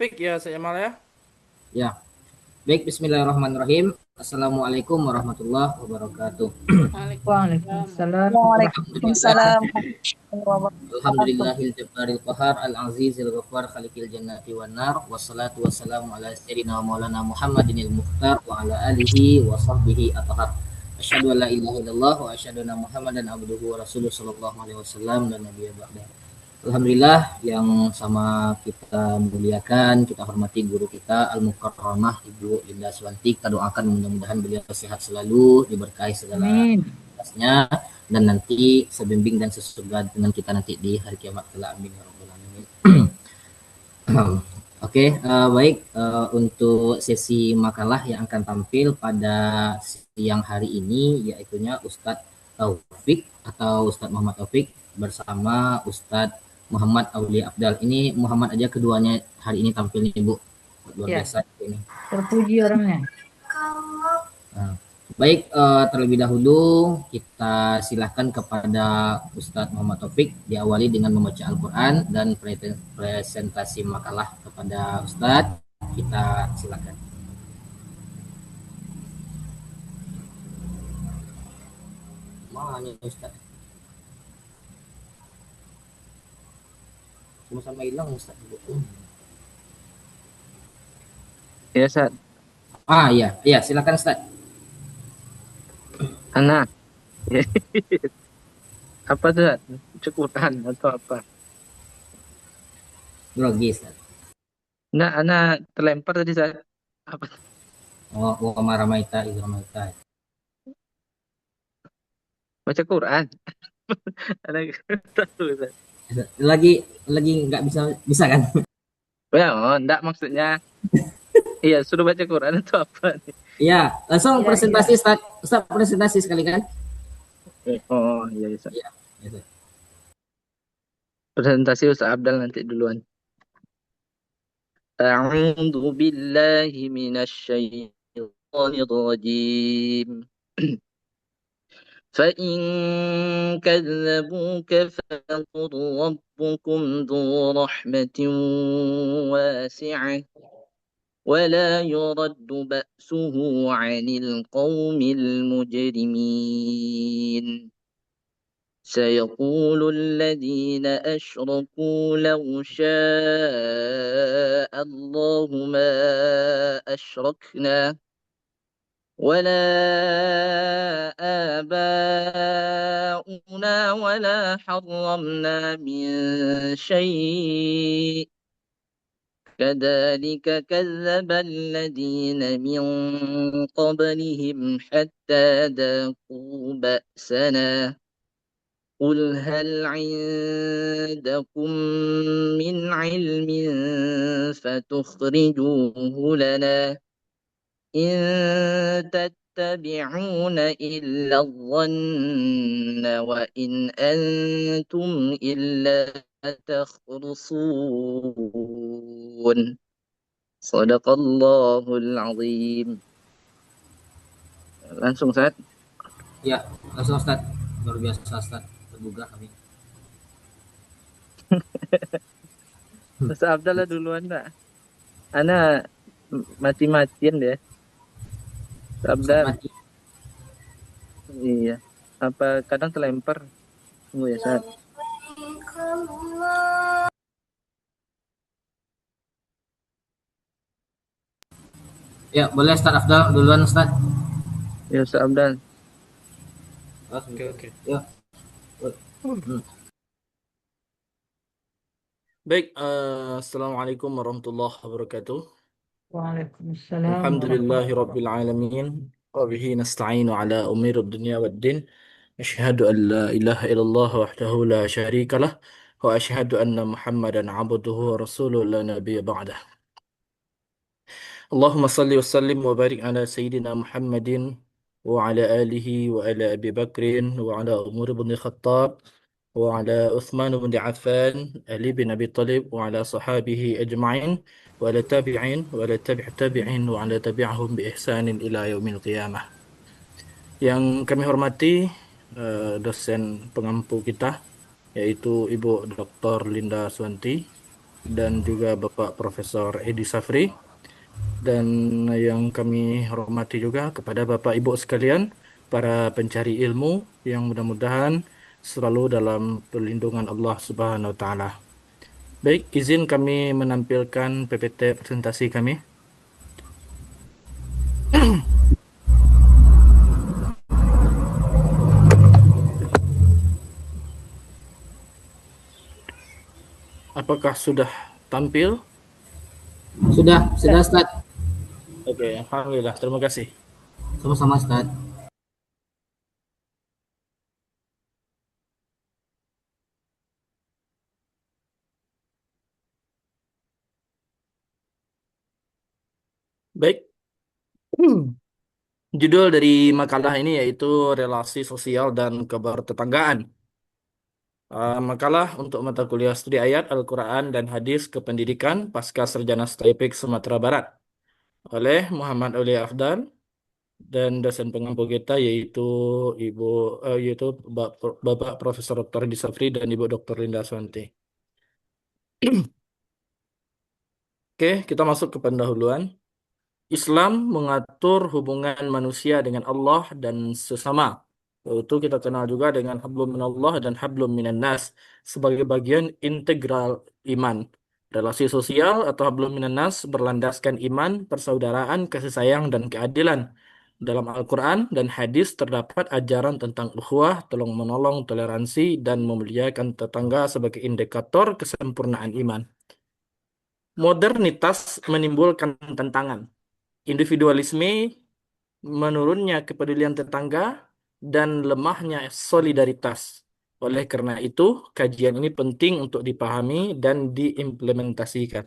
Baik ya, saya Mal ya. Ya, baik Bismillahirrahmanirrahim. Assalamualaikum warahmatullahi wabarakatuh. Waalaikumsalam Waalaikumsalam. Alhamdulillah, Waalaikumsalam warahmatullahi wabarakatuh. alhamdulillahil jabbaril qahar al azizil ghaffar khalikil jannati wan nar wassalatu wassalamu ala sayyidina maulana Muhammadinil mukhtar wa ala alihi wa sahbihi athhar. Asyhadu an la ilaha illallah wa asyhadu anna Muhammadan abduhu wa rasuluh sallallahu alaihi wasallam dan nabiyya ba'da. Alhamdulillah yang sama kita muliakan, kita hormati guru kita Al-Mukarramah Ibu Linda Swanti. Kita doakan mudah-mudahan beliau sehat selalu, diberkahi segala Amin. tugasnya dan nanti sebimbing dan sesurga dengan kita nanti di hari kiamat kelak. Amin ya rabbal alamin. Oke, baik, untuk sesi makalah yang akan tampil pada siang hari ini yaitunya Ustadz Taufik atau Ustadz Muhammad Taufik bersama Ustadz Muhammad Aulia Abdal. Ini Muhammad aja keduanya hari ini tampil nih Bu. Luar Ya, biasa ini. terpuji orangnya. Nah, baik, terlebih dahulu kita silahkan kepada Ustadz Muhammad Taufik diawali dengan membaca Al-Quran dan presentasi makalah kepada Ustadz. Kita silakan. Mana Ustadz? Sama-sama hilang Ustadz. Ya, Sat. Ah iya, iya silakan Ustadz. Anak. Apa tuh, Sat? Cekuran atau apa? Grogi Ustadz. Nah, anak terlempar tadi, Sat. Apa? Oh, wa maramaita izramaita. Baca Quran. Anak tahu, Sat. Lagi nggak bisa bisa kan? Ya, oh, enggak maksudnya. Iya, suruh baca Quran atau apa nih? Iya, langsung Ya, presentasi ya. Ustadz. Ustadz presentasi sekali kan? Oh, iya, iya, Sat. Iya, gitu. Presentasi Ustaz Abdal nanti duluan. A'udzu billahi minasyaitonir rajim. فإن كذبوك فقل ربكم ذو رحمة واسعة ولا يرد بأسه عن القوم المجرمين سيقول الذين أشركوا لو شاء الله ما أشركنا ولا آباؤنا ولا حرمنا من شيء كذلك كذب الذين من قبلهم حتى ذاقوا بأسنا قل هل عندكم من علم فتخرجوه لنا إن تتبعون إلا الظن وإن أنتم إلا تخرصون صدق الله العظيم. Langsung Ustaz. Ya, langsung Ustadz. Luar biasa Ustadz. Tergugah kami. Ustaz Abdallah duluan Pak. Ana mati-matian deh. Ustaz Ustadz Abdal. mati. Iya. Apa kadang terlempar? Tunggu ya Ustaz. Ya, boleh Ustadz Afdal duluan Ustadz. Ya Ustaz Abdal. Oke, oke. Ya. Hmm. Baik, Assalamualaikum warahmatullahi wabarakatuh. Waalaikumsalam Alhamdulillahi warahmatullahi rabbil alamin. Wa bihi nasta'inu ala umuri dunya waddin. Asyhadu an la ilaha illallah wahdahu la syarika lah. Wa asyhadu anna Muhammadan abduhu wa rasuluh la nabiyya ba'dah. Allahumma salli wa sallim wa barik ala Sayyidina Muhammadin wa ala alihi wa ala Abi Bakrin wa ala Umar bin Khattab wa ala Uthman bin Affan Ali bin Abi Talib wa ala sahabihi ajma'in wa ala tabi'in wa ala tabi'in wa ala tabi'ahum bi ihsanin ila yaumil qiyamah. Yang kami hormati dosen pengampu kita yaitu Ibu Dr. Linda Swanti, dan juga Bapak Profesor Edi Safri, dan yang kami hormati juga kepada Bapak Ibu sekalian, para pencari ilmu yang mudah-mudahan selalu dalam perlindungan Allah Subhanahu wa taala. Baik, izin kami menampilkan PPT presentasi kami. Apakah sudah tampil? Sudah Ustaz. Oke, alhamdulillah. Terima kasih. Sama-sama Ustaz. Baik. Judul dari makalah ini yaitu relasi sosial dan kebertetanggaan. Makalah untuk mata kuliah studi ayat Al-Quran dan Hadis Kependidikan Pasca Sarjana STIPIK Sumatera Barat oleh Muhammad Aulia Afdan dan dosen pengampu kita yaitu Bapak Profesor Dr. Edi Safri dan Ibu Dr. Linda Swanti. Oke, kita masuk ke pendahuluan. Islam mengatur hubungan manusia dengan Allah dan sesama. Yaitu kita kenal juga dengan hablum minallah dan hablum minan nas sebagai bagian integral iman. Relasi sosial atau hablum minan nas berlandaskan iman, persaudaraan, kasih sayang, dan keadilan. Dalam Al-Quran dan hadis terdapat ajaran tentang ukhuwah, tolong-menolong, toleransi, dan memuliakan tetangga sebagai indikator kesempurnaan iman. Modernitas menimbulkan tantangan individualisme, menurunnya kepedulian tetangga, dan lemahnya solidaritas. Oleh karena itu, kajian ini penting untuk dipahami dan diimplementasikan.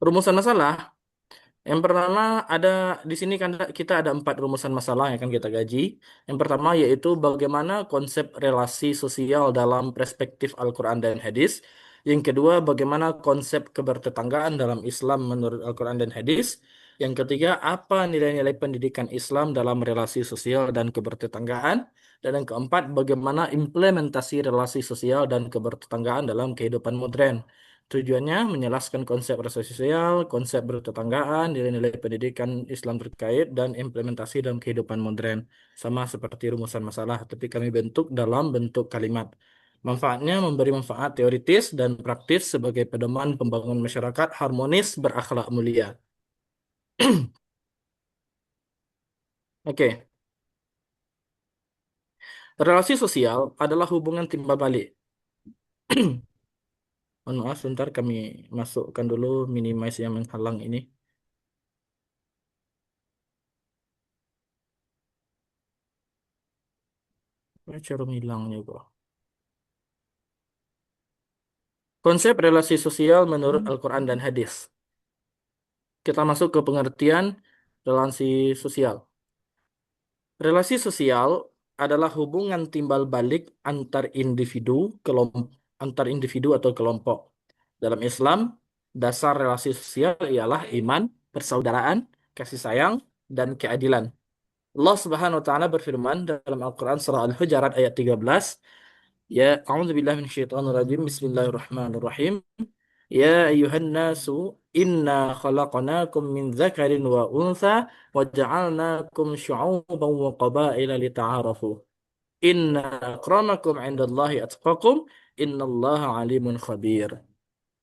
Rumusan masalah. Yang pertama ada di sini kan kita ada 4 rumusan masalah yang akan kita gaji. Yang pertama yaitu bagaimana konsep relasi sosial dalam perspektif Al-Quran dan Hadis. Yang kedua bagaimana konsep kebertetanggaan dalam Islam menurut Al-Quran dan Hadis. Yang ketiga apa nilai-nilai pendidikan Islam dalam relasi sosial dan kebertetanggaan. Dan yang keempat bagaimana implementasi relasi sosial dan kebertetanggaan dalam kehidupan modern. Tujuannya menjelaskan konsep rasa sosial, konsep bertetanggaan, nilai-nilai pendidikan Islam terkait, dan implementasi dalam kehidupan modern. Sama seperti rumusan masalah, tapi kami bentuk dalam bentuk kalimat. Manfaatnya memberi manfaat teoritis dan praktis sebagai pedoman pembangunan masyarakat harmonis berakhlak mulia. Oke, relasi sosial adalah hubungan timbal balik. Mohon maaf, sebentar kami masukkan dulu minimize yang menghalang ini. Cara hilangnya kok. Konsep relasi sosial menurut Al-Quran dan Hadis. Kita masuk ke pengertian relasi sosial. Relasi sosial adalah hubungan timbal balik antar individu atau kelompok. Dalam Islam, dasar relasi sosial ialah iman, persaudaraan, kasih sayang, dan keadilan. Allah Subhanahu wa taala berfirman dalam Al-Quran surah Al-Hujurat ayat 13, ya a'udzubillahi minasyaitonir rajim. Bismillahirrahmanirrahim. Ya ayuhan nasu inna khalaqnakum min dzakarin wa untha wa ja'alnakum syu'uban wa qabaila lita'arafu. Inna akramakum 'indallahi atqakum innallaha alimun khabir.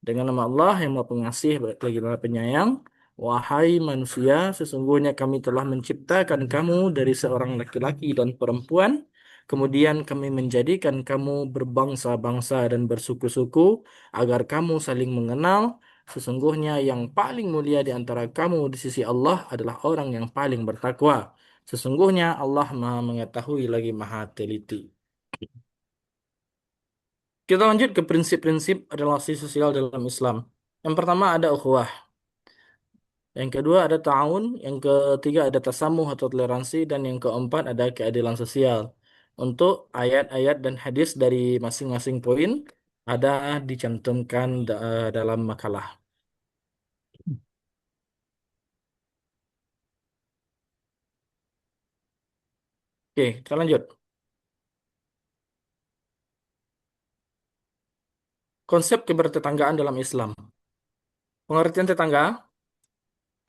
Dengan nama Allah yang Maha Pengasih lagi Maha Penyayang, wahai manusia, sesungguhnya kami telah menciptakan kamu dari seorang laki-laki dan perempuan, kemudian kami menjadikan kamu berbangsa-bangsa dan bersuku-suku agar kamu saling mengenal. Sesungguhnya yang paling mulia di antara kamu di sisi Allah adalah orang yang paling bertakwa. Sesungguhnya Allah Maha Mengetahui lagi Maha Teliti. Kita lanjut ke prinsip-prinsip relasi sosial dalam Islam. Yang pertama ada ukhuwah. Yang kedua ada ta'awun, yang ketiga ada tasamuh atau toleransi, dan yang keempat ada keadilan sosial. Untuk ayat-ayat dan hadis dari masing-masing poin ada dicantumkan dalam makalah. Oke, kita lanjut. konsep kebertetanggaan dalam Islam. Pengertian tetangga,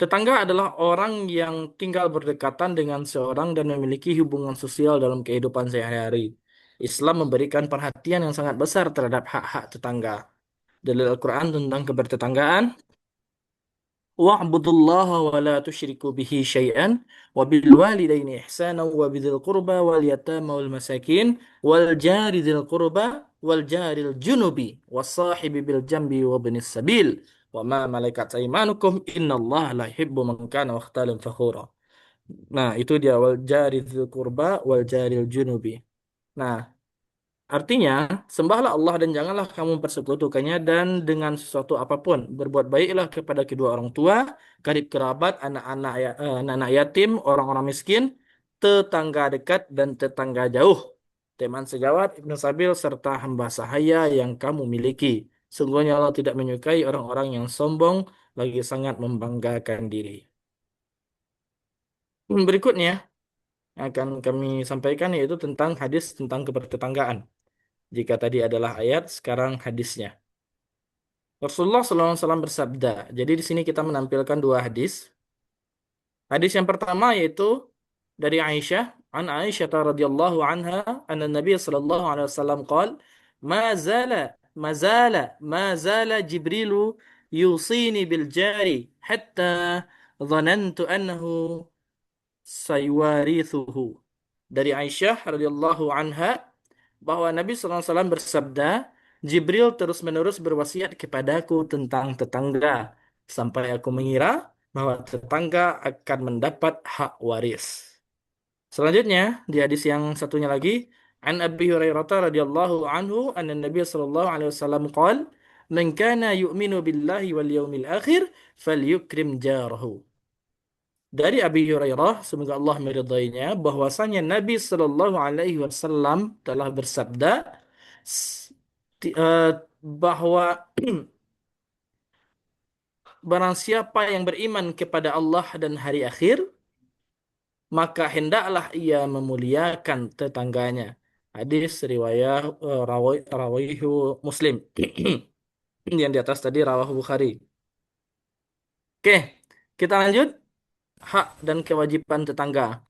tetangga adalah orang yang tinggal berdekatan dengan seorang dan memiliki hubungan sosial dalam kehidupan sehari-hari. Islam memberikan perhatian yang sangat besar terhadap hak-hak tetangga. Dalil Al-Quran tentang kebertetanggaan, wa'budullaha wa la tusyriku bihi syai'an wa bil walidaini ihsana wa bidzil qurba wal yatama wal masakin wal jari dzil qurba wal jaril junubi was sahibi bil jambi wa ibnis sabil wa ma malakat aymanukum innallaha la yuhibbu man kana mukhtalan fakhura. Nah, itu dia wal jari dzil qurba wal jaril junubi. Nah, artinya, sembahlah Allah dan janganlah kamu persekutukannya dan dengan sesuatu apapun. Berbuat baiklah kepada kedua orang tua, karib kerabat, anak-anak yatim, orang-orang miskin, tetangga dekat dan tetangga jauh, teman sejawat, ibnu sabil, serta hamba sahaya yang kamu miliki. Sungguhnya Allah tidak menyukai orang-orang yang sombong, lagi sangat membanggakan diri. Berikutnya akan kami sampaikan yaitu tentang hadis tentang kebertetanggaan. Jika tadi adalah ayat, sekarang hadisnya. Rasulullah SAW bersabda. Jadi di sini kita menampilkan dua hadis. Hadis yang pertama yaitu dari Aisyah, an Aisyah radhiyallahu anha, anna Nabi sallallahu alaihi wasallam qala, ma zala Jibrilu yusini bil jari hatta dhanantu annahu sayuwarithuhu. Dari Aisyah radhiyallahu anha bahwa Nabi SAW bersabda, Jibril terus-menerus berwasiat kepadaku tentang tetangga, sampai aku mengira bahwa tetangga akan mendapat hak waris. Selanjutnya, di hadis yang satunya lagi, An Abi Hurairah radhiyallahu anhu, anna Nabi sallallahu alaihi wasallam qala, "Man kana yu'minu billahi wal yawmil akhir, falyukrim jarahu." Dari Abi Hurairah, semoga Allah meridainya, bahwasanya Nabi Shallallahu Alaihi Wasallam telah bersabda s- bahwa barang siapa yang beriman kepada Allah dan hari akhir, maka hendaklah ia memuliakan tetangganya. Hadis riwayat rawahu Muslim. Yang di atas tadi rawahu Bukhari. Oke, kita lanjut hak dan kewajiban tetangga.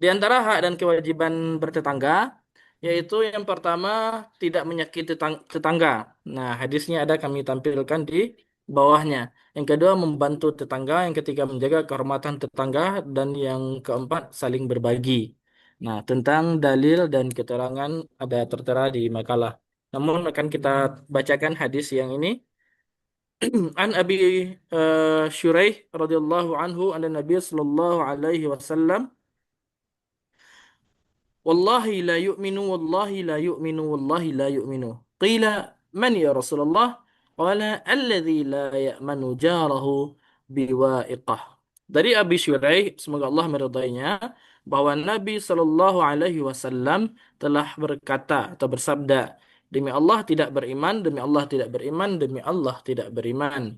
Di antara hak dan kewajiban bertetangga, yaitu yang pertama, tidak menyakiti tetangga. Nah, hadisnya ada kami tampilkan di bawahnya. Yang kedua, membantu tetangga. Yang ketiga, menjaga kehormatan tetangga. Dan yang keempat, saling berbagi. Nah, tentang dalil dan keterangan ada tertera di makalah. Namun akan kita bacakan hadis yang ini. An Abi Shuraih radhiyallahu anhu anna Nabi sallallahu alaihi wasallam Wallahi la yu'minu, wallahi la yu'minu, wallahi la yu'minu. Qila, man ya Rasulullah? Qala, alladhi la ya'manu jarahu biwa'iqah. Dari Abi Syuraih, semoga Allah meridainya, bahwa Nabi Sallallahu Alaihi Wasallam telah berkata atau bersabda, demi Allah tidak beriman, demi Allah tidak beriman, demi Allah tidak beriman.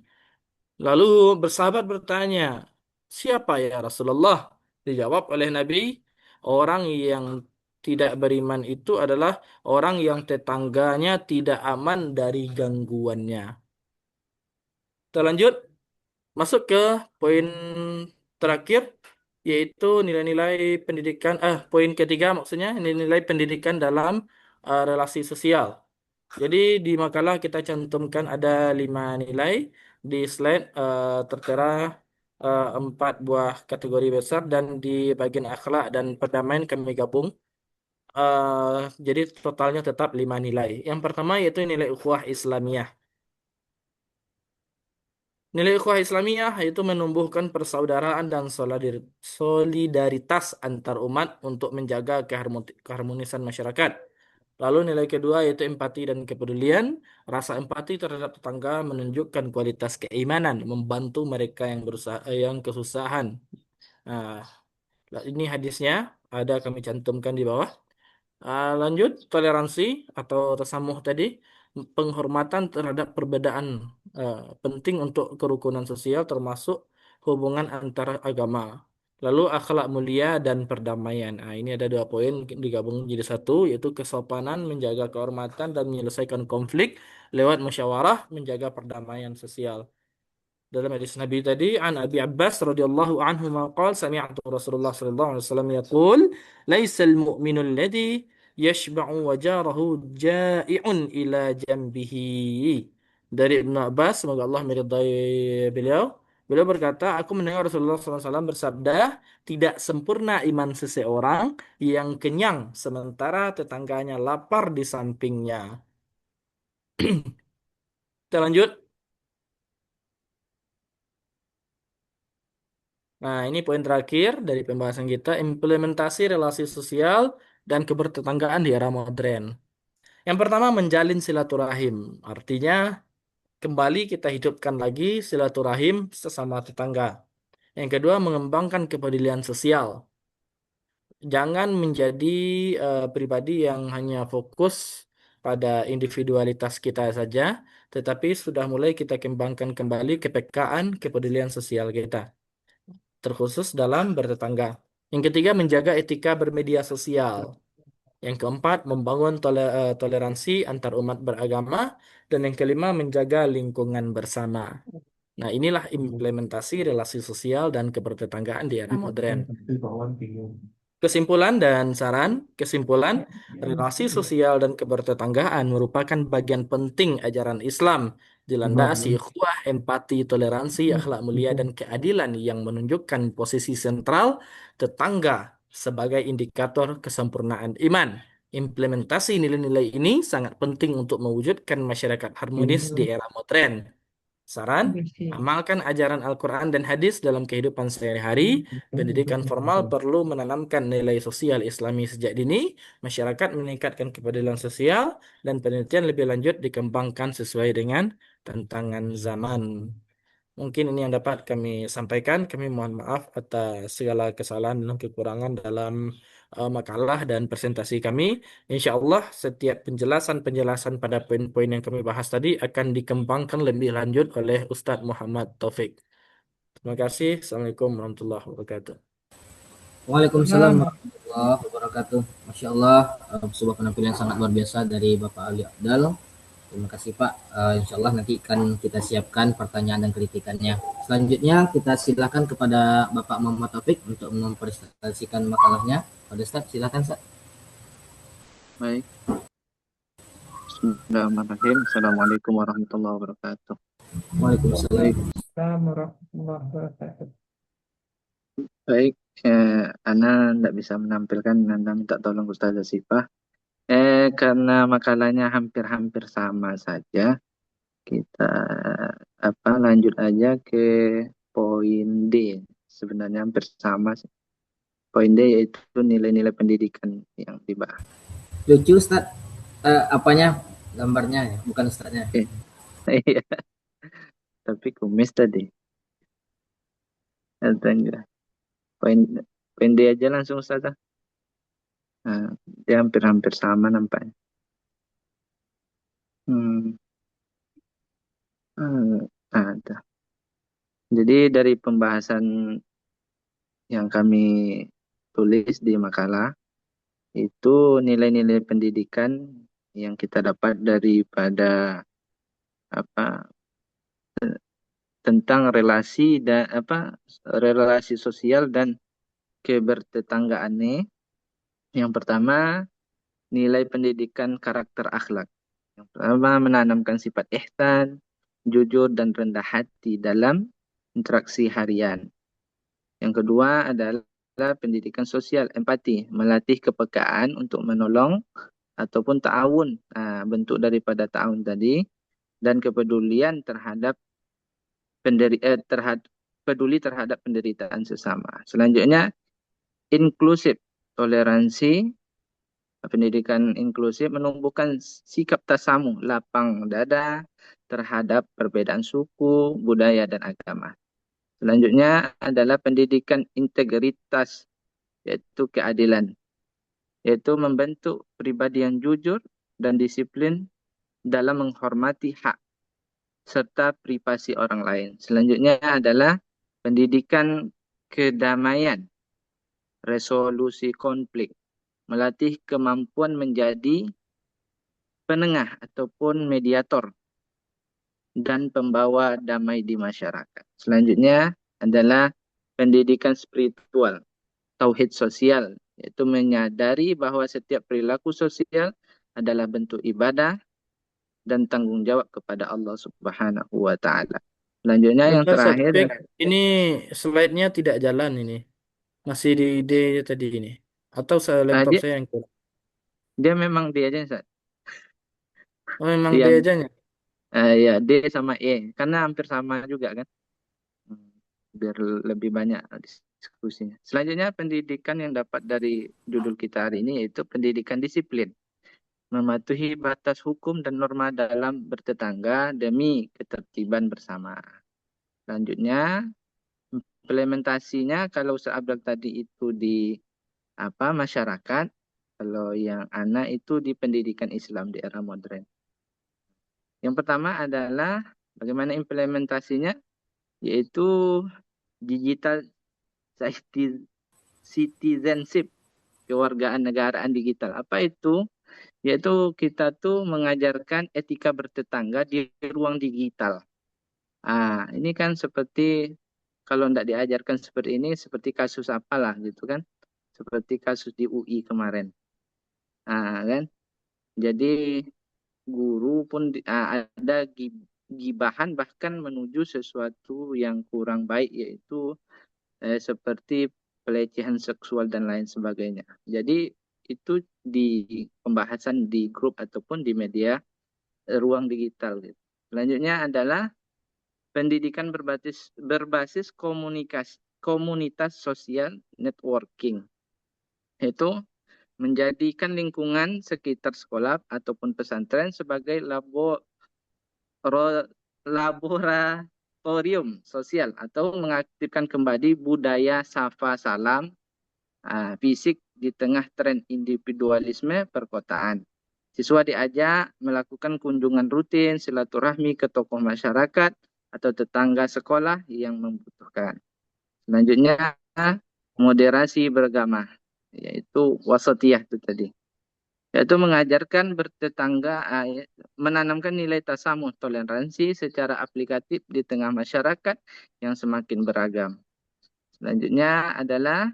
Lalu bersahabat bertanya, siapa ya Rasulullah? Dijawab oleh Nabi, orang yang tidak beriman itu adalah orang yang tetangganya tidak aman dari gangguannya. Kita lanjut, masuk ke poin terakhir, yaitu nilai-nilai pendidikan, poin ketiga maksudnya, nilai-nilai pendidikan dalam relasi sosial. Jadi di makalah kita cantumkan ada 5 nilai. Di slide tertera 4 buah kategori besar dan di bagian akhlak dan perdamaian kami gabung. Jadi totalnya tetap 5 nilai. Yang pertama yaitu nilai ukhuwah Islamiyah. Nilai ukhuwah Islamiyah yaitu menumbuhkan persaudaraan dan solidaritas antar umat untuk menjaga keharmonisan masyarakat. Lalu nilai kedua yaitu empati dan kepedulian. Rasa empati terhadap tetangga menunjukkan kualitas keimanan, membantu mereka yang berusaha, yang kesusahan. Nah, ini hadisnya ada kami cantumkan di bawah. Lanjut, toleransi atau tasamuh tadi, penghormatan terhadap perbedaan penting untuk kerukunan sosial termasuk hubungan antara agama. Lalu akhlak mulia dan perdamaian. Nah, ini ada dua poin digabung jadi satu, yaitu kesopanan, menjaga kehormatan dan menyelesaikan konflik lewat musyawarah, menjaga perdamaian sosial. Dalam hadis Nabi tadi, an Abi Abbas radhiyallahu anhu maqal sami'tu Rasulullah sallallahu alaihi wasallam yaqul, "Laisal mu'minu alladhi yashba'u wa jarahu ja'i'un ila janbihi." Dari Ibnu Abbas, semoga Allah meridai beliau. Beliau berkata, aku mendengar Rasulullah SAW bersabda, tidak sempurna iman seseorang yang kenyang sementara tetangganya lapar di sampingnya. Kita lanjut. Nah, ini poin terakhir dari pembahasan kita, implementasi relasi sosial dan kebertetanggaan di era modern. Yang pertama, menjalin silaturahim. Artinya, kembali kita hidupkan lagi silaturahim sesama tetangga. Yang kedua, mengembangkan kepedulian sosial. Jangan menjadi pribadi yang hanya fokus pada individualitas kita saja, tetapi sudah mulai kita kembangkan kembali kepekaan, kepedulian sosial kita, terkhusus dalam bertetangga. Yang ketiga, menjaga etika bermedia sosial. Yang keempat, membangun toleransi antar umat beragama. Dan yang kelima, menjaga lingkungan bersama. Nah, inilah implementasi relasi sosial dan kebertetanggaan di era modern. Kesimpulan dan saran, kesimpulan, relasi sosial dan kebertetanggaan merupakan bagian penting ajaran Islam, dilandasi ukhuwah, empati, toleransi, akhlak mulia, dan keadilan yang menunjukkan posisi sentral tetangga sebagai indikator kesempurnaan iman. Implementasi nilai-nilai ini sangat penting untuk mewujudkan masyarakat harmonis di era modern. Saran, amalkan ajaran Al-Quran dan hadis dalam kehidupan sehari-hari. Pendidikan formal perlu menanamkan nilai sosial Islami sejak dini, masyarakat meningkatkan kepedulian sosial, dan penelitian lebih lanjut dikembangkan sesuai dengan tantangan zaman. Mungkin ini yang dapat kami sampaikan. Kami mohon maaf atas segala kesalahan dan kekurangan dalam makalah dan presentasi kami. Insya Allah setiap penjelasan-penjelasan pada poin-poin yang kami bahas tadi akan dikembangkan lebih lanjut oleh Ustadz Muhammad Taufik. Terima kasih. Assalamualaikum warahmatullahi wabarakatuh. Waalaikumsalam warahmatullahi wabarakatuh. Masya Allah, sebuah penampilan yang sangat luar biasa dari Bapak Ali Abdal. Terima kasih Pak. Insya Allah nanti akan kita siapkan pertanyaan dan kritikannya. Selanjutnya kita silakan kepada Bapak Muhammad Taufik untuk mempresentasikan makalahnya. Pada Ustaz, silakan Ustaz. Baik. Bismillahirrahmanirrahim. Assalamualaikum warahmatullahi wabarakatuh. Waalaikumsalam. warahmatullahi wabarakatuh. Baik, Ana tidak bisa menampilkan, Anda minta tolong Ustazah Sifah. Karena makalahnya hampir-hampir sama saja, kita lanjut aja ke poin D. Sebenarnya hampir sama sih. Poin D yaitu nilai-nilai pendidikan yang dibahas. Lucu Ustaz. Apanya? Gambarnya ya, bukan Ustaznya. Iya. Tapi kumis tadi. Tanya. Poin D aja langsung Ustazah. Dia hampir-hampir sama nampaknya. Ada. Jadi dari pembahasan yang kami tulis di makalah, itu nilai-nilai pendidikan yang kita dapat daripada tentang relasi dan relasi sosial dan kebertetanggaan. Yang pertama, nilai pendidikan karakter akhlak. Yang pertama, menanamkan sifat ihsan, jujur dan rendah hati dalam interaksi harian. Yang kedua adalah pendidikan sosial, empati, melatih kepekaan untuk menolong ataupun ta'awun, bentuk daripada ta'awun tadi, dan kepedulian terhadap peduli terhadap penderitaan sesama. Selanjutnya, inklusif, toleransi, pendidikan inklusif menumbuhkan sikap tasamuh, lapang dada terhadap perbedaan suku, budaya, dan agama. Selanjutnya adalah pendidikan integritas, yaitu keadilan, yaitu membentuk pribadi yang jujur dan disiplin dalam menghormati hak serta privasi orang lain. Selanjutnya adalah pendidikan kedamaian, resolusi konflik, melatih kemampuan menjadi penengah ataupun mediator dan pembawa damai di masyarakat. Selanjutnya adalah pendidikan spiritual, tauhid sosial, yaitu menyadari bahwa setiap perilaku sosial adalah bentuk ibadah dan tanggung jawab kepada Allah Subhanahu wa taala. Selanjutnya yang Ustaz, saya terakhir, cek ini slide-nya tidak jalan ini. Masih di D tadi ini. Atau laptop dia saya yang kurang. dia memang dia aja Ustaz. Oh, memang D Yang aja nya. ya D sama E karena hampir sama juga kan. Hmm, biar lebih banyak diskusinya. Selanjutnya pendidikan yang dapat dari judul kita hari ini yaitu pendidikan disiplin, mematuhi batas hukum dan norma dalam bertetangga demi ketertiban bersama. Selanjutnya implementasinya kalau seabrak tadi itu di masyarakat, kalau yang anak itu di pendidikan Islam di era modern. Yang pertama adalah bagaimana implementasinya, yaitu digital citizenship, kewargaan negaraan digital. Apa itu? Yaitu kita tuh mengajarkan etika bertetangga di ruang digital. Ini kan seperti kalau tidak diajarkan seperti ini, seperti kasus apalah gitu kan? Seperti kasus di UI kemarin. Kan? Jadi guru pun ada gibahan bahkan menuju sesuatu yang kurang baik, yaitu seperti pelecehan seksual dan lain sebagainya. Jadi itu di pembahasan di grup ataupun di media ruang digital. Gitu. Selanjutnya adalah pendidikan berbasis komunitas sosial networking. Itu menjadikan lingkungan sekitar sekolah ataupun pesantren sebagai laboratorium sosial atau mengaktifkan kembali budaya sapa salam fisik di tengah tren individualisme perkotaan. Siswa diajak melakukan kunjungan rutin, silaturahmi ke tokoh masyarakat atau tetangga sekolah yang membutuhkan. Selanjutnya, moderasi beragama, yaitu wasatiyah itu tadi. Yaitu mengajarkan bertetangga, menanamkan nilai tasamuh, toleransi secara aplikatif di tengah masyarakat yang semakin beragam. Selanjutnya adalah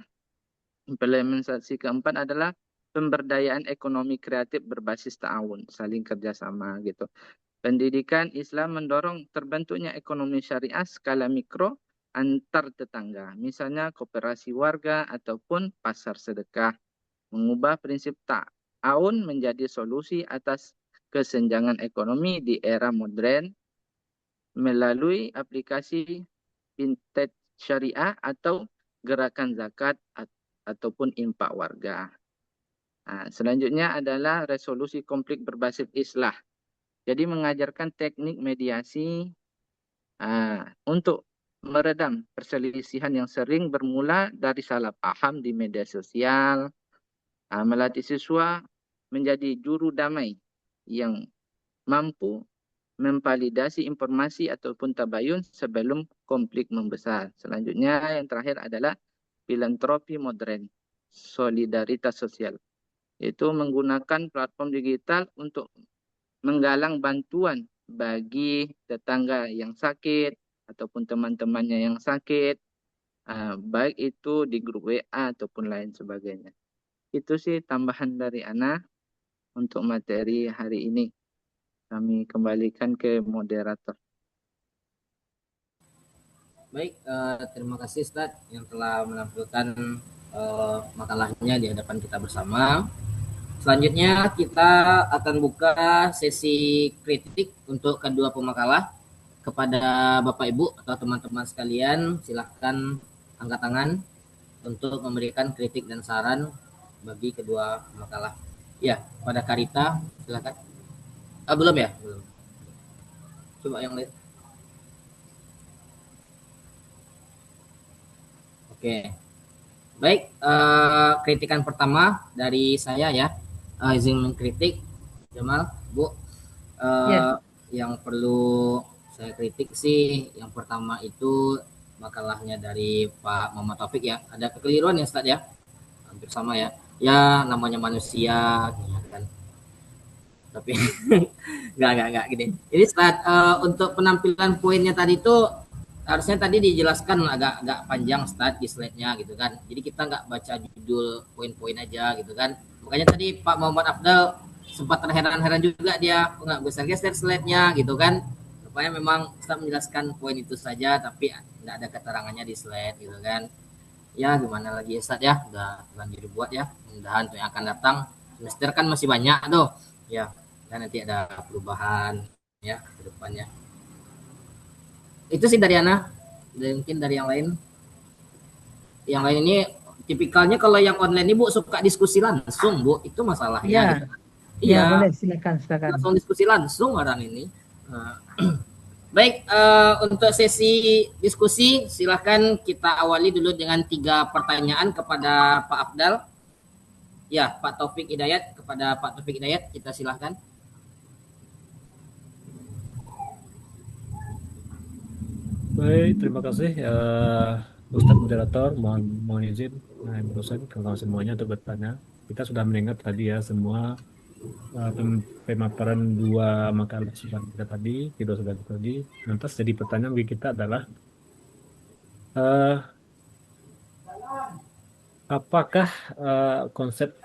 implementasi keempat adalah pemberdayaan ekonomi kreatif berbasis ta'awun, saling kerjasama gitu. Pendidikan Islam mendorong terbentuknya ekonomi syariah skala mikro antar tetangga, misalnya koperasi warga ataupun pasar sedekah, mengubah prinsip ta'awun menjadi solusi atas kesenjangan ekonomi di era modern melalui aplikasi fintech syariah atau gerakan zakat ataupun infak warga. Selanjutnya adalah resolusi konflik berbasis islah. Jadi mengajarkan teknik mediasi untuk meredam perselisihan yang sering bermula dari salah paham di media sosial, melatih siswa menjadi juru damai yang mampu memvalidasi informasi ataupun tabayun sebelum konflik membesar. Selanjutnya yang terakhir adalah filantropi modern, solidaritas sosial, yaitu menggunakan platform digital untuk menggalang bantuan bagi tetangga yang sakit ataupun teman-temannya yang sakit, baik itu di grup WA ataupun lain sebagainya. Itu sih tambahan dari Ana untuk materi hari ini. Kami kembalikan ke moderator. Baik, terima kasih Ustadz yang telah menampilkan makalahnya di hadapan kita bersama. Selanjutnya kita akan buka sesi kritik untuk kedua pemakalah. Kepada Bapak Ibu atau teman-teman sekalian, silahkan angkat tangan untuk memberikan kritik dan saran bagi kedua makalah. Ya, pada Karita, silakan. Belum ya? Belum. Coba yang lain. Oke. Baik, kritikan pertama dari saya ya. Izin mengkritik, Jamal, Bu. Ya. Yang perlu saya kritik sih, yang pertama itu makalahnya dari Pak Muhammad Taufik ya. Ada kekeliruan ya Ustaz ya? Hampir sama ya. Ya namanya manusia ya kan. Tapi nggak gini. Ini Ustaz, untuk penampilan poinnya tadi itu harusnya tadi dijelaskan agak panjang Ustaz di slide-nya gitu kan. Jadi kita nggak baca judul poin-poin aja gitu kan. Makanya tadi Pak Muhammad Afdal sempat terheran-heran juga dia nggak bisa geser slide-nya gitu kan. Supaya memang Ustaz menjelaskan poin itu saja tapi nggak ada keterangannya di slide gitu kan. Ya gimana lagi Ustaz ya, udah lanjut dibuat ya. Mudah-mudahan untuk yang akan datang semester kan masih banyak tuh. Ya, dan nanti ada perubahan ya ke depannya. Itu sih dari Ana. Dan mungkin dari yang lain. Yang lain ini tipikalnya kalau yang online ini Bu suka diskusi langsung Bu, itu masalahnya Ya, gitu. ya Iya, boleh silakan. langsung diskusi langsung orang ini. Nah, baik, untuk sesi diskusi silahkan kita awali dulu dengan 3 pertanyaan kepada Pak Afdal. Ya, Pak Taufik Hidayat, kepada Pak Taufik Hidayat kita silahkan. Baik, terima kasih Ustadz Moderator. Mohon izin, dosen, kawan semuanya untuk bertanya. Kita sudah mendengar tadi ya semua pemaparan 2 makalah sidang kita tadi, video sudah tadi. Lantas jadi pertanyaan bagi kita adalah eh, apakah konsep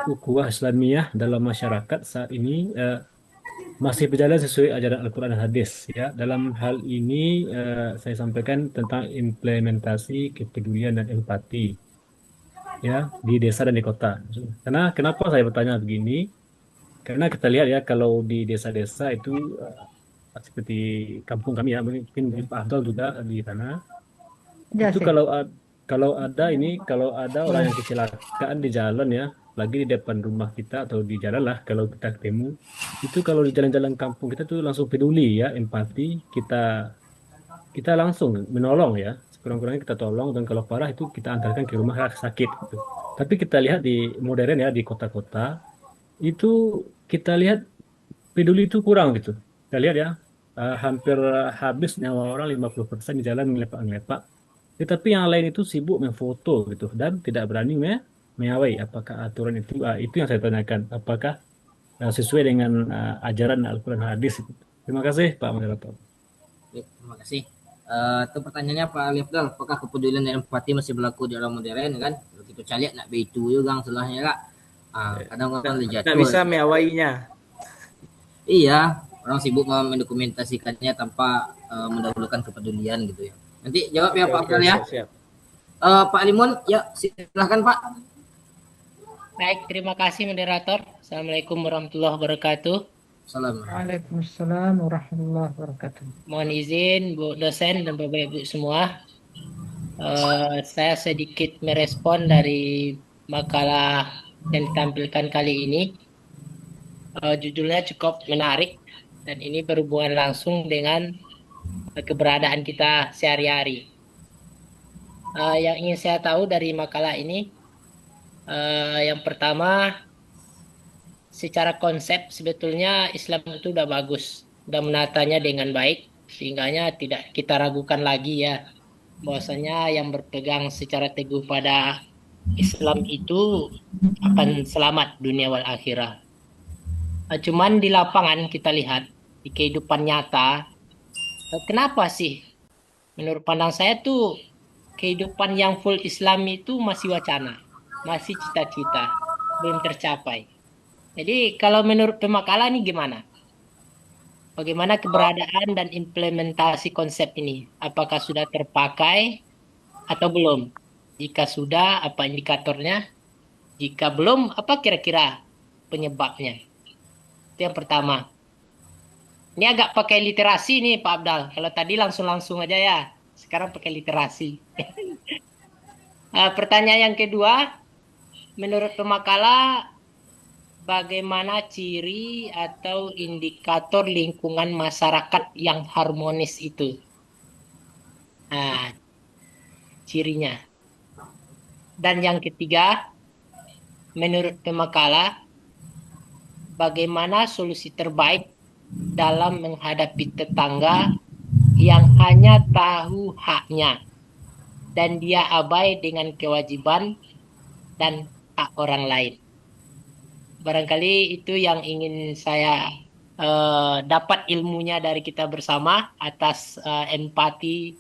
ukhuwah Islamiyah dalam masyarakat saat ini masih berjalan sesuai ajaran Al-Quran dan Hadis ya. Dalam hal ini saya sampaikan tentang implementasi kepedulian dan empati ya di desa dan di kota. Karena kenapa saya bertanya begini? Karena kita lihat ya kalau di desa-desa itu seperti kampung kami ya, mungkin di Pak Abdul juga di sana. Ya Itu sih. kalau ada orang yang kecelakaan di jalan ya, lagi di depan rumah kita atau di jalan lah kalau kita ketemu, itu kalau di jalan-jalan kampung kita tuh langsung peduli ya, empati, kita kita langsung menolong ya, sekurang-kurangnya kita tolong dan kalau parah itu kita antarkan ke rumah sakit gitu. Tapi kita lihat di modern ya di kota-kota itu kita lihat peduli itu kurang gitu. Kita lihat ya, hampir habis nyawa orang 50% di jalan ngelepak-ngelepak. Tetapi yang lain itu sibuk memfoto gitu dan tidak berani menyawai. Apakah aturan itu yang saya tanyakan. Apakah sesuai dengan ajaran Al-Quran hadis itu. Terima kasih Pak Moderator. Baik, terima kasih. Itu pertanyaannya Pak Ali Afdal, apakah kepedulian dan empati masih berlaku di orang modern kan? Kalau kita cari nak begitu juga salahnya kak. Kadang orang Nggak jatuh. bisa meawainya. Iya, orang sibuk mendokumentasikannya tanpa mendahulukan kepedulian gitu ya. Nanti jawab ya Oke, Pak oke, Afdal ya. siap. Pak Limun, ya silahkan Pak. Baik, terima kasih moderator. Assalamualaikum warahmatullahi wabarakatuh. Salam. Waalaikumsalam warahmatullahi wabarakatuh. Mohon izin Bu dosen dan Bapak Ibu semua. Saya sedikit merespon dari makalah yang ditampilkan kali ini. Judulnya cukup menarik dan ini berhubungan langsung dengan keberadaan kita sehari-hari. Yang ingin saya tahu dari makalah ini, yang pertama, secara konsep sebetulnya Islam itu udah bagus, udah menatanya dengan baik, sehingganya tidak kita ragukan lagi ya, bahwasanya yang berpegang secara teguh pada Islam itu akan selamat dunia wal akhirah. Cuman di lapangan kita lihat, di kehidupan nyata, kenapa sih? Menurut pandang saya tuh, kehidupan yang full Islam itu masih wacana, masih cita-cita, belum tercapai. Jadi kalau menurut pemakalah ini gimana? Bagaimana keberadaan dan implementasi konsep ini? Apakah sudah terpakai atau belum? Jika sudah, apa indikatornya? Jika belum, apa kira-kira penyebabnya? Itu yang pertama. Ini agak pakai literasi nih Pak Abdal. Kalau tadi langsung-langsung aja ya. Sekarang pakai literasi. Pertanyaan yang kedua, menurut pemakalah, bagaimana ciri atau indikator lingkungan masyarakat yang harmonis itu? Nah, cirinya. Dan yang ketiga, menurut pemakalah, bagaimana solusi terbaik dalam menghadapi tetangga yang hanya tahu haknya, dan dia abai dengan kewajiban dan hak orang lain. Barangkali itu yang ingin saya dapat ilmunya dari kita bersama atas empati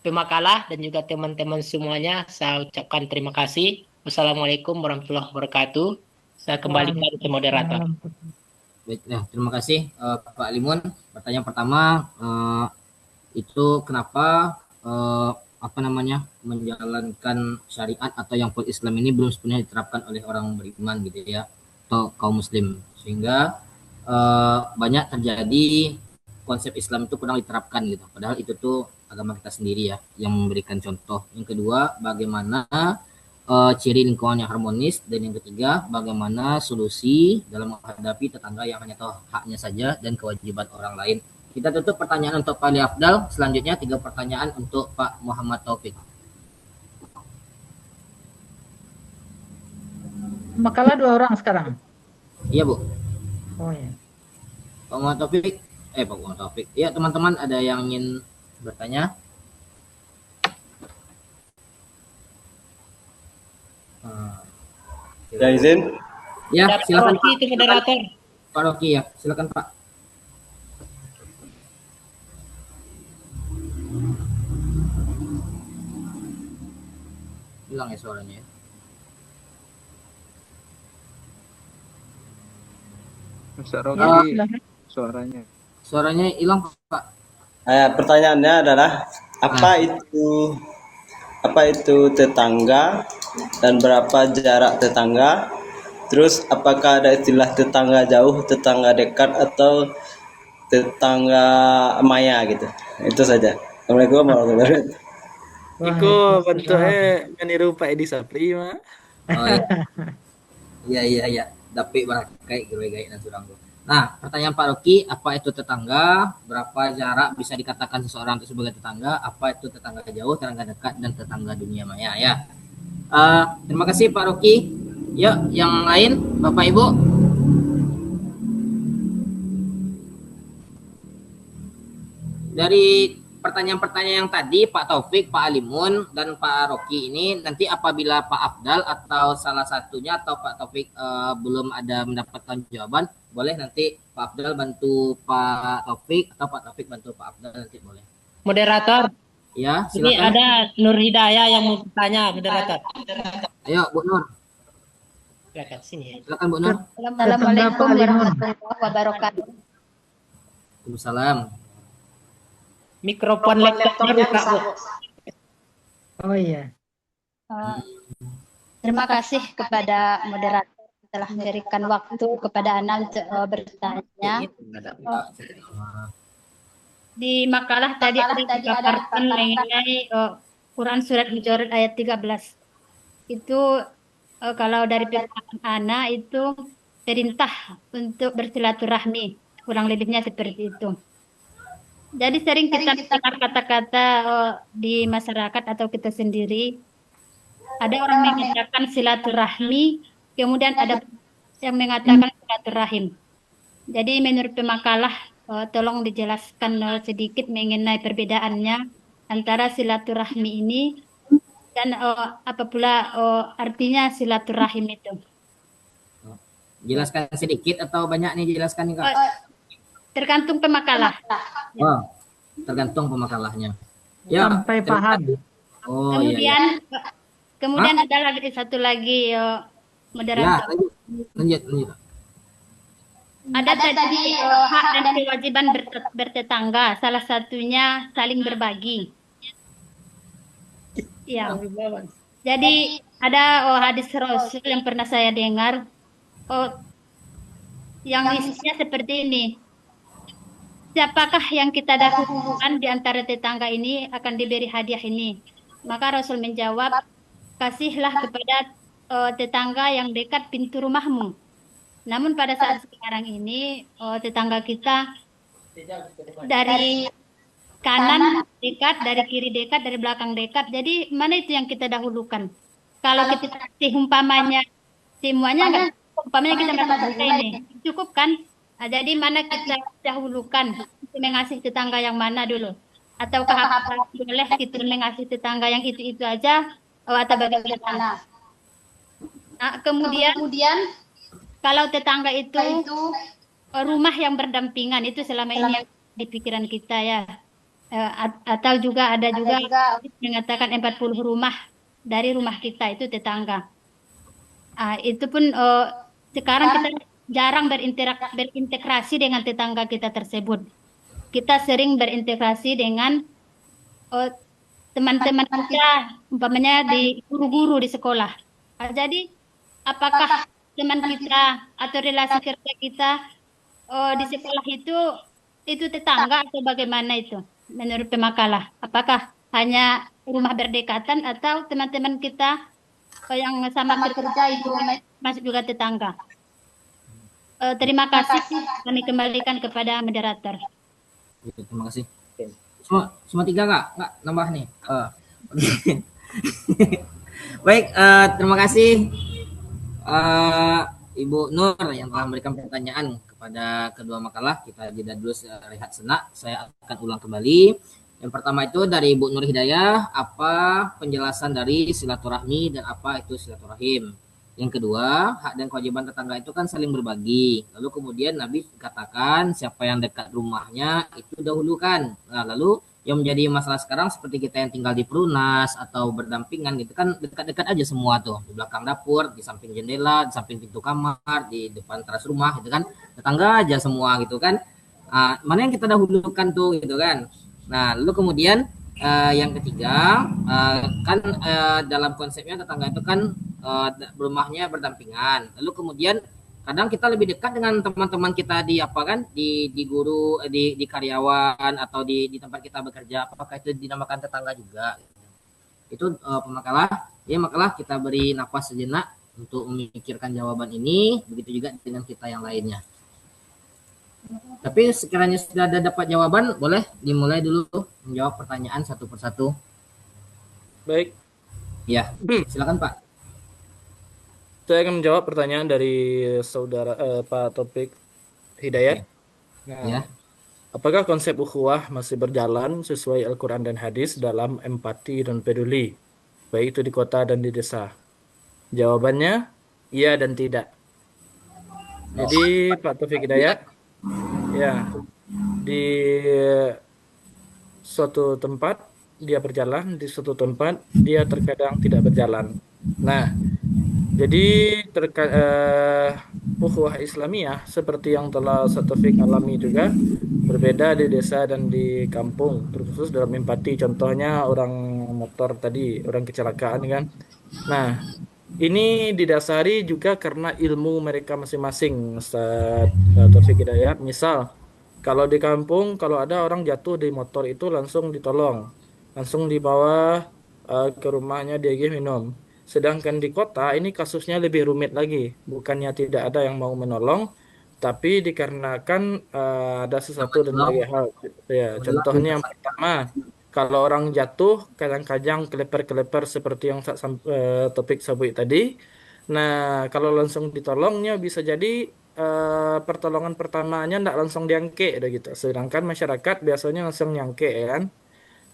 pemakalah dan juga teman-teman semuanya. Saya ucapkan terima kasih. Wassalamualaikum warahmatullahi wabarakatuh. Saya kembalikan ke moderator. Waalaikumsalam. Baik, terima kasih Pak Limun. Pertanyaan pertama itu kenapa apa namanya menjalankan syariat atau yang full Islam ini belum sepenuhnya diterapkan oleh orang beriman gitu ya atau kaum muslim sehingga banyak terjadi konsep Islam itu kurang diterapkan gitu. Padahal itu tuh agama kita sendiri ya yang memberikan contoh. Yang kedua, bagaimana ciri lingkungan yang harmonis, dan yang ketiga bagaimana solusi dalam menghadapi tetangga yang hanya tahu haknya saja dan kewajiban orang lain. Kita tutup pertanyaan untuk Pak Ali Afdal. Selanjutnya 3 pertanyaan untuk Pak Muhammad Taufik. Makalah 2 orang sekarang. Iya Bu. Oh ya. Pak Muhammad Taufik. Pak Muhammad Taufik. Ya teman-teman ada yang ingin bertanya? Ya izin. Ya, silakan Pak. Itu moderator. Pak Rocky ya, silakan Pak. Hilang ya suaranya ya. Ustaz Ya, Rocky, silakan. suaranya. Suaranya hilang Pak. Pertanyaannya adalah apa itu tetangga dan berapa jarak tetangga? Terus apakah ada istilah tetangga jauh, tetangga dekat atau tetangga maya gitu? Itu saja. Assalamualaikum warahmatullahi wabarakatuh. Iku Waalaikumsalam. bentuknya meniru Pak Edi Sapri mah. Oh iya. Iya. Dapik barakai gai dan surang. Nah, pertanyaan Pak Rocky, apa itu tetangga? Berapa jarak bisa dikatakan seseorang itu sebagai tetangga? Apa itu tetangga jauh, tetangga dekat, dan tetangga dunia maya ya? Terima kasih Pak Rocky. Yuk, yang lain, Bapak Ibu. Dari pertanyaan-pertanyaan yang tadi, Pak Taufik, Pak Alimun, dan Pak Rocky ini nanti apabila Pak Afdal atau salah satunya atau Pak Taufik belum ada mendapatkan jawaban, boleh nanti Pak Afdal bantu Pak Taufik atau Pak Taufik bantu Pak Afdal nanti boleh. Moderator, Ya, ini silakan. ada Nur Hidayah yang mau bertanya, moderator. Ayo, Bu Nur. Silakan sini ya. Silakan Bu Nur. Assalamualaikum warahmatullahi wabarakatuh. Waalaikumsalam. Mikrofon laptopnya buka, Bu. Oh iya. Terima kasih kepada moderator telah memberikan waktu kepada Ana untuk bertanya. Di makalah tadi ada dipaparkan mengenai Quran Surat Hujurat ayat 13. Itu kalau dari pemahaman Ana itu perintah untuk bersilaturahmi. Kurang lebihnya seperti itu. Jadi sering kita dengar kata-kata di masyarakat atau kita sendiri, ada orang mengatakan silaturahmi, kemudian ada yang mengatakan silaturahim. Jadi menurut pemakalah, tolong dijelaskan sedikit mengenai perbedaannya antara silaturahmi ini dan apa pula artinya silaturahim itu. Jelaskan sedikit atau banyak nih jelaskan nih Kak? Tergantung pemakalah. Oh, tergantung pemakalahnya. Ya, Sampai paham. Oh Kemudian ada lagi satu lagi Ya, moderator. lanjut. Ada tadi hak dan kewajiban bertetangga. Salah satunya saling berbagi. Ya. Jadi ada hadis Rasul yang pernah saya dengar. Yang isinya seperti ini. Siapakah yang kita dahulukan di antara tetangga ini akan diberi hadiah ini? Maka Rasul menjawab, kasihlah kepada tetangga yang dekat pintu rumahmu. Namun pada saat sekarang ini tetangga kita dari kanan dekat, dari kiri dekat, dari belakang dekat. Jadi mana itu yang kita dahulukan? Kalau kita kasih umpamanya semuanya enggak, umpamanya kita masuk ini, cukup kan? Nah, jadi mana kita dahulukan? Kita mengasih tetangga yang mana dulu? Ataukah apakah boleh kita mengasihi tetangga yang itu aja, atau bagaimana? Nah, kemudian kalau tetangga itu rumah yang berdampingan itu selama ini yang di pikiran kita ya. Atau juga ada juga mengatakan 40 rumah dari rumah kita itu tetangga. Itu pun sekarang kita jarang berintegrasi dengan tetangga kita tersebut. Kita sering berintegrasi dengan eh, teman-teman kita, umpamanya di guru-guru di sekolah. Jadi, apakah teman kita atau relasi kerja kita di sekolah itu tetangga atau bagaimana itu menurut pemakalah? Apakah hanya rumah berdekatan atau teman-teman kita yang sama kerja itu masuk juga tetangga? Terima kasih. Kami kembalikan kepada moderator. Gitu, terima kasih. Semua tiga nggak nambah nih. Baik, terima kasih Ibu Nur yang telah memberikan pertanyaan kepada kedua makalah. Kita jeda dulu rehat senak. Saya akan ulang kembali. Yang pertama itu dari Ibu Nur Hidayah, apa penjelasan dari silaturahmi dan apa itu silaturahim. Yang kedua, hak dan kewajiban tetangga itu kan saling berbagi. Lalu kemudian Nabi katakan siapa yang dekat rumahnya itu dahulukan. Nah, lalu yang menjadi masalah sekarang seperti kita yang tinggal di perunas atau berdampingan gitu kan dekat-dekat aja semua tuh. Di belakang dapur, di samping jendela, di samping pintu kamar, di depan teras rumah gitu kan. Tetangga aja semua gitu kan. Mana yang kita dahulukan tuh gitu kan. Nah, lalu kemudian yang ketiga kan dalam konsepnya tetangga itu kan rumahnya berdampingan. Lalu kemudian kadang kita lebih dekat dengan teman-teman kita di apa kan di guru di karyawan atau di tempat kita bekerja. Apakah itu dinamakan tetangga juga? Itu pemakalah. Ya makalah kita beri nafas sejenak untuk memikirkan jawaban ini. Begitu juga dengan kita yang lainnya. Tapi sekiranya sudah ada dapat jawaban, boleh dimulai dulu menjawab pertanyaan satu persatu. Baik. Ya, silakan Pak. Saya akan menjawab pertanyaan dari saudara Pak Taufik Hidayat. Nah, Ya. apakah konsep ukhuwah masih berjalan sesuai Al-Quran dan hadis dalam empati dan peduli, baik itu di kota dan di desa? Jawabannya, iya dan tidak. Jadi Pak Taufik Hidayat, ya, di suatu tempat dia berjalan, di suatu tempat dia terkadang tidak berjalan. Nah, jadi ukhuwah Islamiyah seperti yang telah Ustaz Taufik alami juga berbeda di desa dan di kampung, terkhusus dalam empati. Contohnya orang motor tadi, orang kecelakaan kan. Nah, ini didasari juga karena ilmu mereka masing-masing, Ustaz Taufik Hidayat. Misal, kalau di kampung, kalau ada orang jatuh di motor itu langsung ditolong, langsung dibawa ke rumahnya dia minum. Sedangkan di kota ini kasusnya lebih rumit lagi. Bukannya tidak ada yang mau menolong, tapi dikarenakan ada sesuatu dan lagi hal. Ya, contohnya yang pertama, kalau orang jatuh kadang-kadang keleper-keleper seperti yang topik sabuk tadi. Nah, kalau langsung ditolongnya bisa jadi pertolongan pertamanya tidak langsung diangke udah gitu. Sedangkan masyarakat biasanya langsung nyangke ya kan.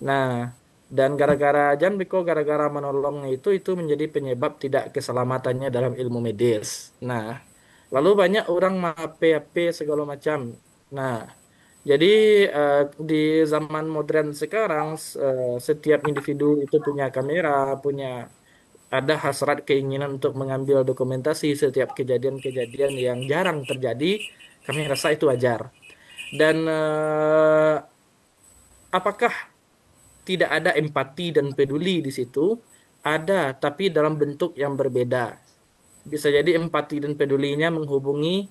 Nah, dan gara-gara menolongnya itu menjadi penyebab tidak keselamatannya dalam ilmu medis. Nah, lalu banyak orang HP segala macam. Nah, jadi di zaman modern sekarang setiap individu itu punya kamera, punya ada hasrat keinginan untuk mengambil dokumentasi setiap kejadian-kejadian yang jarang terjadi. Kami rasa itu wajar. Dan apakah tidak ada empati dan peduli di situ? Ada, tapi dalam bentuk yang berbeda. Bisa jadi empati dan pedulinya menghubungi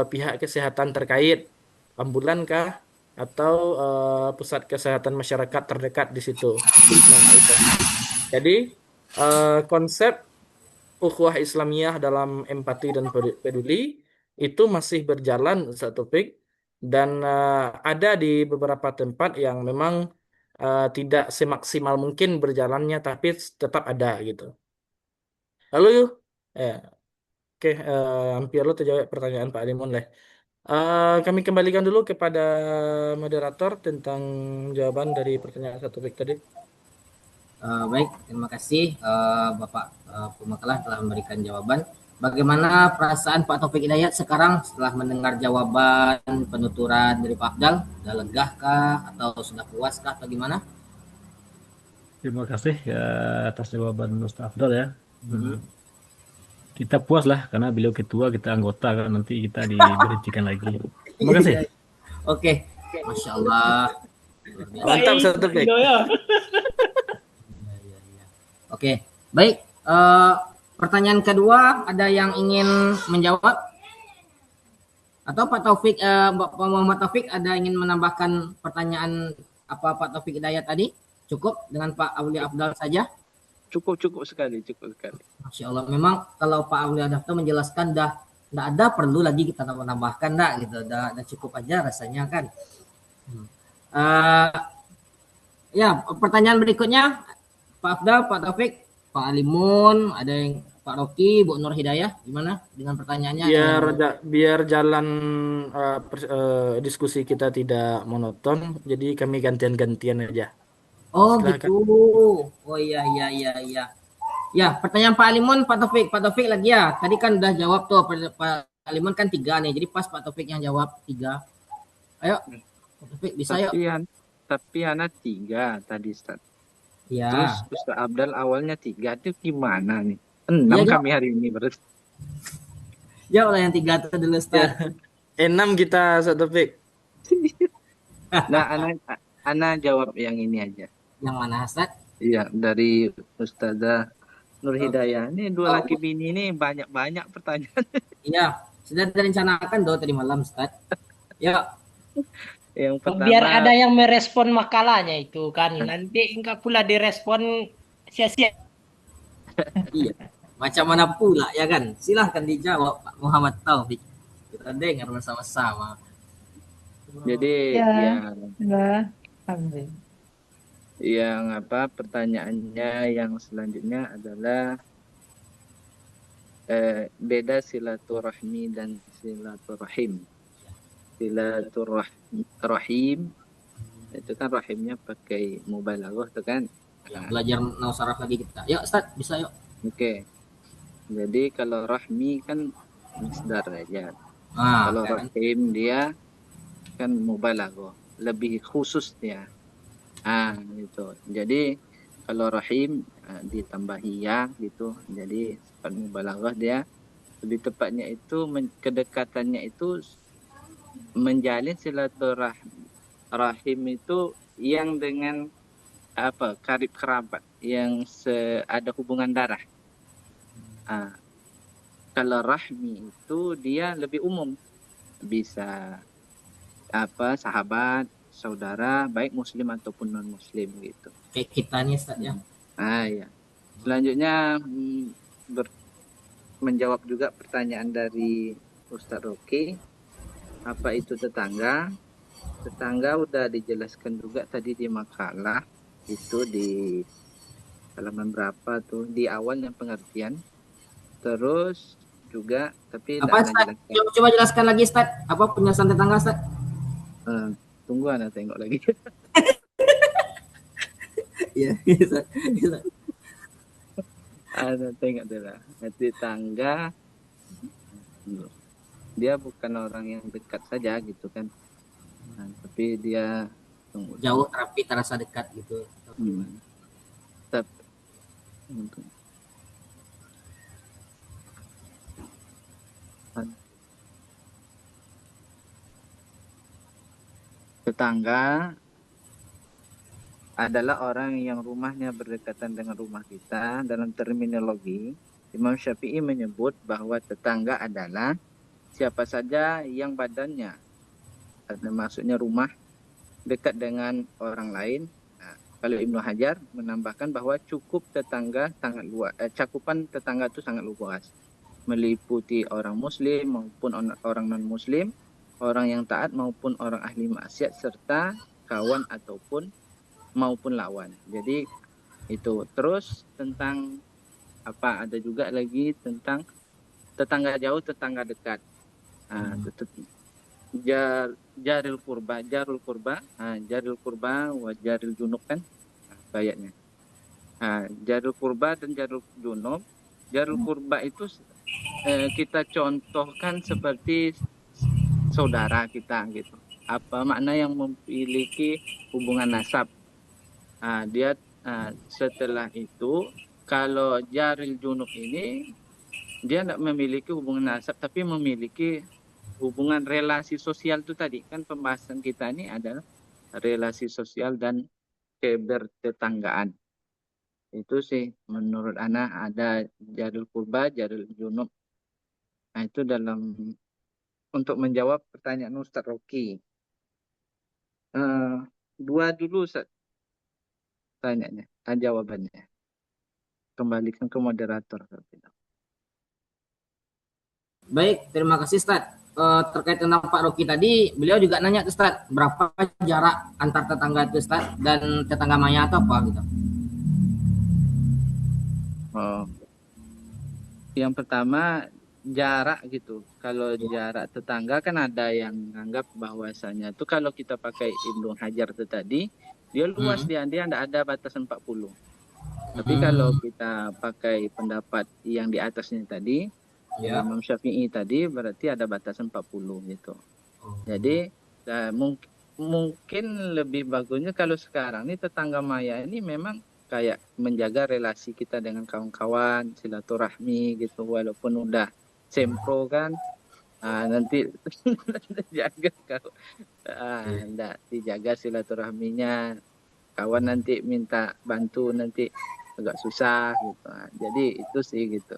pihak kesehatan terkait, ambulan kah, atau pusat kesehatan masyarakat terdekat di situ. Nah, itu. Jadi konsep ukhuwah Islamiyah dalam empati dan peduli itu masih berjalan satu Taufik, dan ada di beberapa tempat yang memang tidak semaksimal mungkin berjalannya, tapi tetap ada gitu. Lalu, oke, hampir lo terjawab pertanyaan Pak Limun lah. Kami kembalikan dulu kepada moderator tentang jawaban dari pertanyaan satu topik tadi. Baik, terima kasih Bapak pemakalah telah memberikan jawaban. Bagaimana perasaan Pak Taufik Hidayat sekarang setelah mendengar jawaban penuturan dari Pak Afdal? Sudah lega kah atau sudah puas kah atau gimana? Terima kasih ya atas jawaban Ustaz Afdal ya. Mhm. Kita puas lah karena beliau ketua, kita anggota kan nanti kita diberhentikan lagi. Terima kasih. Oke, Masya Allah. Luar biasa. Mantap satu topik. Oke, baik. Pertanyaan kedua, ada yang ingin menjawab? Atau Pak Taufik, Bapak Muhammad Taufik ada ingin menambahkan pertanyaan apa Pak Taufik Hidayat tadi? Cukup dengan Pak Auli Afdal saja? Cukup sekali. Masya Allah, memang kalau Pak Auli Afdal menjelaskan dah tidak ada perlu lagi kita menambahkan dah gitu, dah cukup aja rasanya kan. Ya, pertanyaan berikutnya Pak Afdal, Pak Taufik, Pak Alimun, ada yang Pak Rocky, Bu Nur Hidayah, gimana dengan pertanyaannya? Biar jalan diskusi kita tidak monoton, jadi kami gantian-gantian aja. Oh Silakan. gitu. Oh iya. Ya, pertanyaan Pak Alimun, Pak Taufik lagi ya. Tadi kan udah jawab tuh Pak Alimun kan 3 nih. Jadi pas Pak Taufik yang jawab 3. Ayo, Pak Taufik bisa yuk. Tapi anak 3 tadi Ustaz. Ya. Terus Ustaz Abdal awalnya 3 itu gimana nih? 6 Ya, kami hari ini berarti. Jawab lah yang 3 itu dulu Ustaz. 6 kita satu topik. Nah, anak jawab yang ini aja. Yang mana Ustaz? Iya, dari Ustazah Nur Hidayah. Ini dua laki bini ini banyak pertanyaan. Iya, sudah direncanakan tadi malam Ustaz. Ya. Yang pertama, Biar ada yang merespon makalahnya itu kan. Nanti enggak pula direspon sia-sia. Iya. Macam mana pula ya kan? Silahkan dijawab Pak Muhammad Taufik. Kita dengar bersama-sama. jadi Ya. yang pertanyaannya yang selanjutnya adalah beda silaturahmi dan silaturahim. Silaturahim itu kan rahimnya pakai mubalaghah tuh kan. Ya, belajar nausaraf lagi kita. Yuk Ustaz, bisa yuk. Oke. Jadi kalau rahmi kan misdar aja. Ah, Kalau kan. rahim dia kan mubalaghah, lebih khusus dia. Gitu. Jadi kalau rahim ditambahi ya gitu. Jadi sifat mubalaghah dia lebih tepatnya itu kedekatannya itu menjalin silaturahim itu yang dengan karib kerabat yang ada hubungan darah. Kalau rahmi itu dia lebih umum, bisa sahabat, saudara, baik muslim ataupun non muslim gitu. Kayak kita nih Ustaz ya. Ya. Selanjutnya menjawab juga pertanyaan dari Ustadz Rocky, apa itu tetangga? Tetangga udah dijelaskan juga tadi di makalah itu di halaman berapa tuh, di awalnya pengertian. Terus juga tapi Apa Ustaz? Coba jelaskan lagi Ustaz. Apa penjelasan tetangga Ustaz? Tunggu Anda tengok lagi. Iya. Anda tengok dulu. Tetangga dia bukan orang yang dekat saja gitu kan. Tapi dia jauh tapi terasa dekat gitu. Tetangga adalah orang yang rumahnya berdekatan dengan rumah kita. Dalam terminologi, Imam Syafi'i menyebut bahwa tetangga adalah siapa saja yang badannya, maksudnya rumah, dekat dengan orang lain. Kalau Ibnu Hajar menambahkan bahwa cukup tetangga sangat luas, cakupan tetangga itu sangat luas, meliputi orang muslim maupun orang non muslim, orang yang taat maupun orang ahli maksiat, serta kawan maupun lawan. Jadi itu. Terus tentang ada juga lagi tentang tetangga jauh, tetangga dekat. jar jaril kurba, jaril kurba wa jaril junub kan kayaknya. Jaril kurba dan jaril junub. Jaril kurba itu kita contohkan seperti saudara kita gitu. Apa makna yang memiliki hubungan nasab? Dia setelah itu kalau jaril junub ini dia tidak memiliki hubungan nasab tapi memiliki hubungan relasi sosial itu tadi kan pembahasan kita ini adalah relasi sosial dan kebertetanggaan. Itu sih menurut Ana ada jaril kurba, jaril junub. Nah itu dalam untuk menjawab pertanyaan Ustaz Rocky. Dua dulu Ustaz tanyanya, jawabannya. Kembalikan ke moderator. Baik, terima kasih Ustaz. Terkait dengan Pak Rocky tadi, beliau juga nanya ke Ustaz, berapa jarak antar tetangga itu Ustaz, dan tetangga maya atau apa gitu. Yang pertama jarak gitu. Kalau jarak tetangga kan ada yang menganggap bahwasanya itu kalau kita pakai Ibnu Hajar itu tadi, dia luas dia tidak ada batasan 40. Tapi kalau kita pakai pendapat yang di atasnya tadi, Imam Syafi'i tadi berarti ada batasan 40 gitu. Jadi mungkin lebih bagusnya kalau sekarang ini tetangga maya ini memang kayak menjaga relasi kita dengan kawan-kawan, silaturahmi gitu, walaupun udah sempro kan, nanti jaga kalau enggak dijaga silaturahminya, kawan nanti minta bantu nanti agak susah gitu. Jadi itu sih gitu.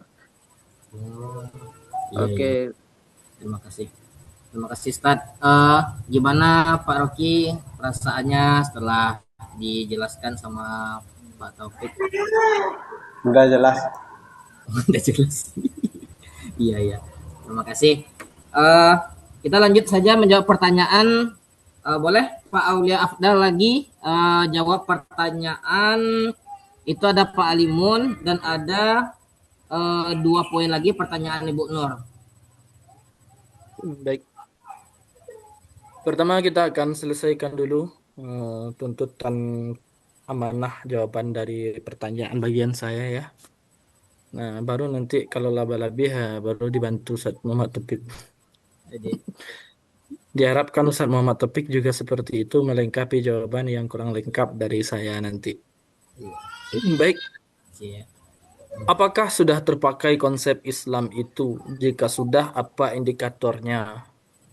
Oke. Terima kasih. Terima kasih Ustaz. Gimana Pak Rocky perasaannya setelah dijelaskan sama Pak Taufik? Udah jelas. Udah jelas. Iya. Terima kasih. Kita lanjut saja menjawab pertanyaan. Boleh Pak Aulia Afdal lagi jawab pertanyaan. Itu ada Pak Alimun dan ada 2 poin lagi pertanyaan Ibu Nur. Baik. Pertama kita akan selesaikan dulu tuntutan amanah jawaban dari pertanyaan bagian saya ya. Nah, baru nanti kalau laba-labih baru dibantu Ustaz Muhammad Topik. Diharapkan Ustaz Muhammad Topik juga seperti itu melengkapi jawaban yang kurang lengkap dari saya nanti. Baik. Apakah sudah terpakai konsep Islam itu? Jika sudah, apa indikatornya?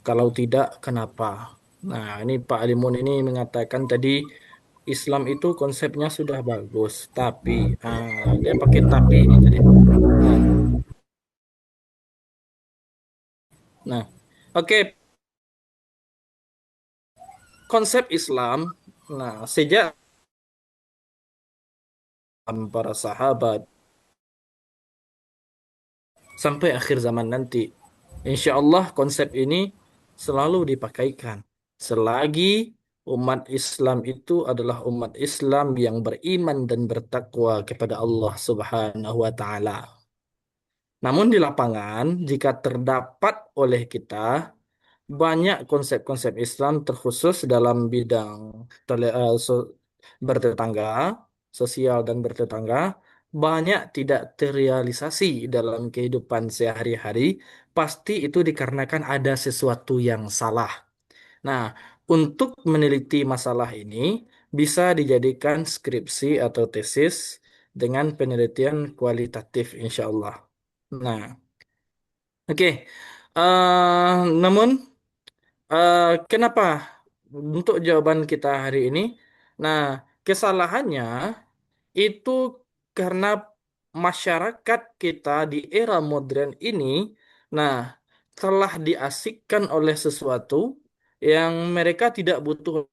Kalau tidak, kenapa? Nah, ini Pak Alimun ini mengatakan tadi Islam itu konsepnya sudah bagus, tapi dia pakai tapi ini tadi. Nah, oke. Konsep Islam, nah sejak para sahabat sampai akhir zaman nanti, insya Allah konsep ini selalu dipakaikan selagi umat Islam itu adalah umat Islam yang beriman dan bertakwa kepada Allah Subhanahu wa Ta'ala. Namun di lapangan, jika terdapat oleh kita banyak konsep-konsep Islam terkhusus dalam bidang bertetangga, sosial dan bertetangga, banyak tidak terrealisasi dalam kehidupan sehari-hari, pasti itu dikarenakan ada sesuatu yang salah. Nah, untuk meneliti masalah ini bisa dijadikan skripsi atau tesis dengan penelitian kualitatif, insya Allah. Nah, oke. Namun, kenapa untuk jawaban kita hari ini? Nah, kesalahannya itu karena masyarakat kita di era modern ini, nah, telah diasikkan oleh sesuatu yang mereka tidak butuh.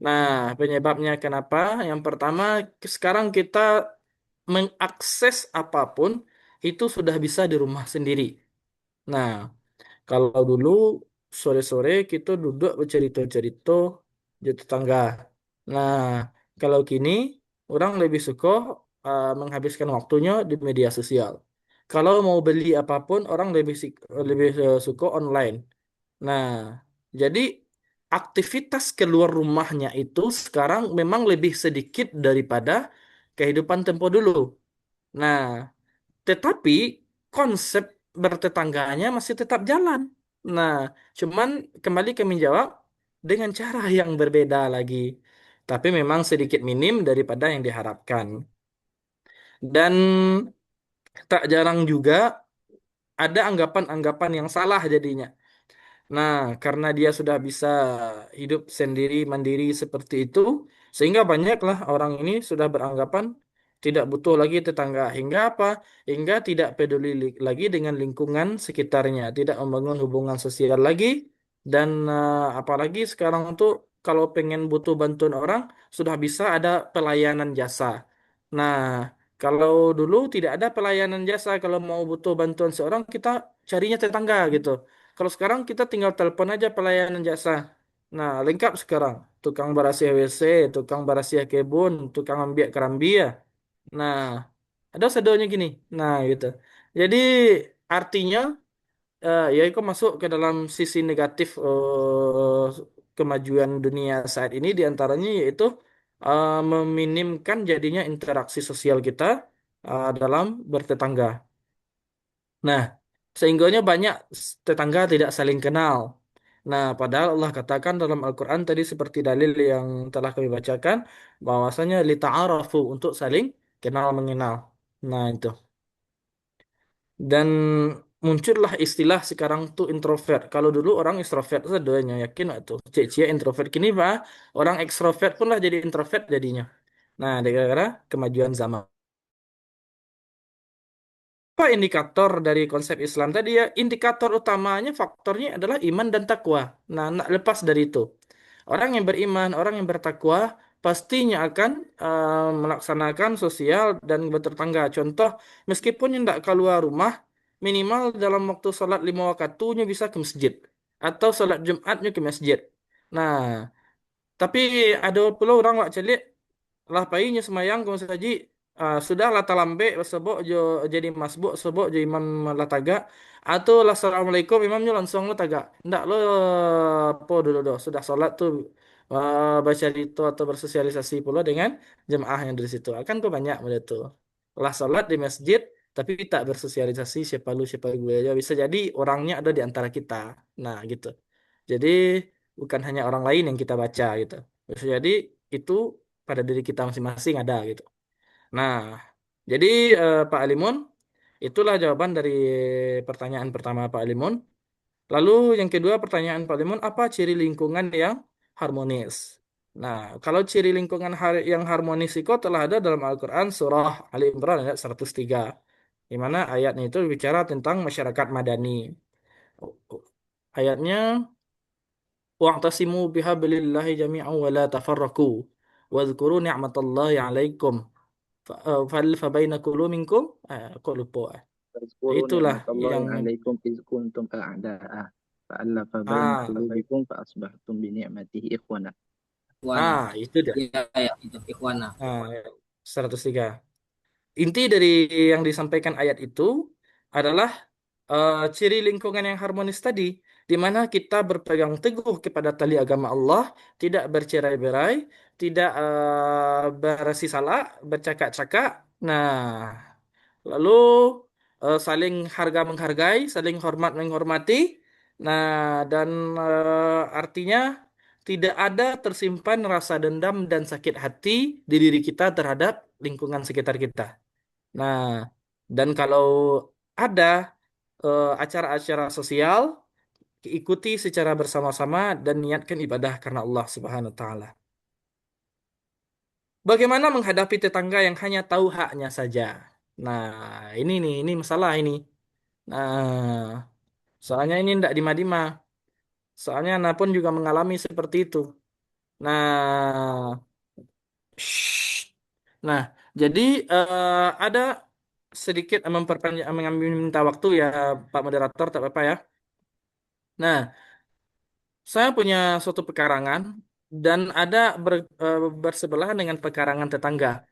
Nah, penyebabnya kenapa? Yang pertama, sekarang kita mengakses apapun itu sudah bisa di rumah sendiri. Nah, kalau dulu sore-sore kita duduk bercerita-cerita di tetangga. Nah, kalau kini orang lebih suka menghabiskan waktunya di media sosial. kalau mau beli apapun orang lebih suka online. Nah, jadi aktivitas keluar rumahnya itu sekarang memang lebih sedikit daripada kehidupan tempo dulu. Nah, tetapi konsep bertetangganya masih tetap jalan. Nah, cuman kembali kami jawab dengan cara yang berbeda lagi. Tapi memang sedikit minim daripada yang diharapkan. Dan tak jarang juga ada anggapan-anggapan yang salah jadinya. Nah, karena dia sudah bisa hidup sendiri mandiri seperti itu, sehingga banyaklah orang ini sudah beranggapan tidak butuh lagi tetangga. Hingga apa? Hingga tidak peduli lagi dengan lingkungan sekitarnya, tidak membangun hubungan sosial lagi, dan apalagi sekarang tuh kalau pengen butuh bantuan orang, sudah bisa ada pelayanan jasa. Nah, kalau dulu tidak ada pelayanan jasa, kalau mau butuh bantuan seorang, kita carinya tetangga gitu. Kalau sekarang kita tinggal telepon aja pelayanan jasa. Nah, lengkap sekarang. Tukang barasiah WC, tukang barasiah kebun, tukang ambiak kerambi ya. Nah, ada sedonya gini. Nah, gitu. Jadi artinya ya itu masuk ke dalam sisi negatif kemajuan dunia saat ini diantaranya yaitu meminimkan jadinya interaksi sosial kita dalam bertetangga. Nah, sehingganya banyak tetangga tidak saling kenal. Nah, padahal Allah katakan dalam Al-Quran tadi seperti dalil yang telah kami bacakan, bahwasanya lita'arafu untuk saling kenal mengenal. Nah, itu. Dan muncullah istilah sekarang tuh introvert. Kalau dulu orang extrovert sedoanya yakin nggak tuh. Cie introvert kini pak orang ekstrovert pun lah jadi introvert jadinya. Nah, gara-gara kemajuan zaman. Apa indikator dari konsep Islam tadi ya? Indikator utamanya faktornya adalah iman dan takwa. Nah, nak lepas dari itu. Orang yang beriman, orang yang bertakwa pastinya akan melaksanakan sosial dan bertetangga. Contoh, meskipun yang tidak keluar rumah, minimal dalam waktu sholat 5 waktunya bisa ke masjid. Atau sholat Jumatnya ke masjid. Nah, tapi ada pula orang wak celik lah painya semayang kau saji sudah lah talambe sebok jo jadi masbuk sebok jo imam lah tagak atau lah assalamualaikum imamnya langsung lo tagak ndak lo apa dulu doh sudah sholat tuh baca itu atau bersosialisasi pula dengan jemaah yang dari situ akan kau banyak mudah tuh lah sholat di masjid tapi tak bersosialisasi siapa lu aja bisa jadi orangnya ada di antara kita nah gitu jadi bukan hanya orang lain yang kita baca gitu bisa jadi itu pada diri kita masing-masing ada gitu. Nah, jadi Pak Alimun, itulah jawaban dari pertanyaan pertama Pak Alimun. Lalu yang kedua pertanyaan Pak Alimun, apa ciri lingkungan yang harmonis? Nah, kalau ciri lingkungan yang harmonis itu telah ada dalam Al-Quran surah Ali Imran ayat 103. Di mana ayatnya itu bicara tentang masyarakat madani. Ayatnya wa'tasimu bihablillahi jami'an wa la tafarraqu wadhkuru ni'matallahi 'alaikum فبين قلوبكم kok lupa Fazkuru itulah ni'matallahi yang 'alaikum iz kuntum a'da'a fa'alafa baina ah qulubikum fa asbahtum bi ni'matihi ikhwana. Ikhwana. itu dah Ya, ya, itu ikhwana. 103 inti dari yang disampaikan ayat itu adalah ciri lingkungan yang harmonis tadi di mana kita berpegang teguh kepada tali agama Allah tidak bercerai-berai tidak berasi salah bercakap-cakap nah lalu saling harga menghargai, saling hormat menghormati. Nah, dan artinya tidak ada tersimpan rasa dendam dan sakit hati di diri kita terhadap lingkungan sekitar kita. Nah, dan kalau ada acara-acara sosial, ikuti secara bersama-sama dan niatkan ibadah karena Allah Subhanahu wa taala. Bagaimana menghadapi tetangga yang hanya tahu haknya saja? Nah, ini masalah ini. Nah, soalnya ini tidak dima-dima. Soalnya Ana pun juga mengalami seperti itu. Nah, shh. Nah, jadi ada sedikit memperpanjang mengambil minta waktu ya Pak Moderator, tak apa-apa ya. Nah, saya punya suatu pekarangan dan ada bersebelahan dengan pekarangan tetangga.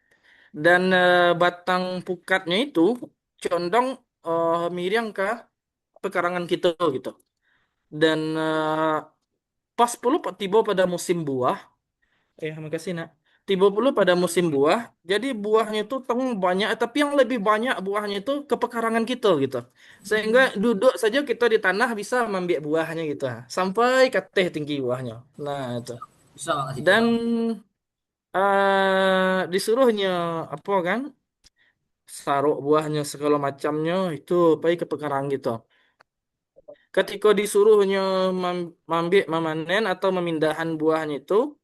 Dan batang pukatnya itu condong miring ke pekarangan kita gitu. Dan pas pula tiba pada musim buah, makasih nak. Tiba pula pada musim buah, jadi buahnya itu teng banyak, tapi yang lebih banyak buahnya itu ke pekarangan kita gitu. Sehingga duduk saja kita di tanah bisa mengambil buahnya gitu, sampai ke teh tinggi buahnya. Nah itu. Bisa Pak kasih Dan contoh? disuruhnya apa kan, saruk buahnya segala macamnya itu pergi ke pekarangan gitu. Ketika disuruhnya mambik memanen atau memindahan buahnya itu,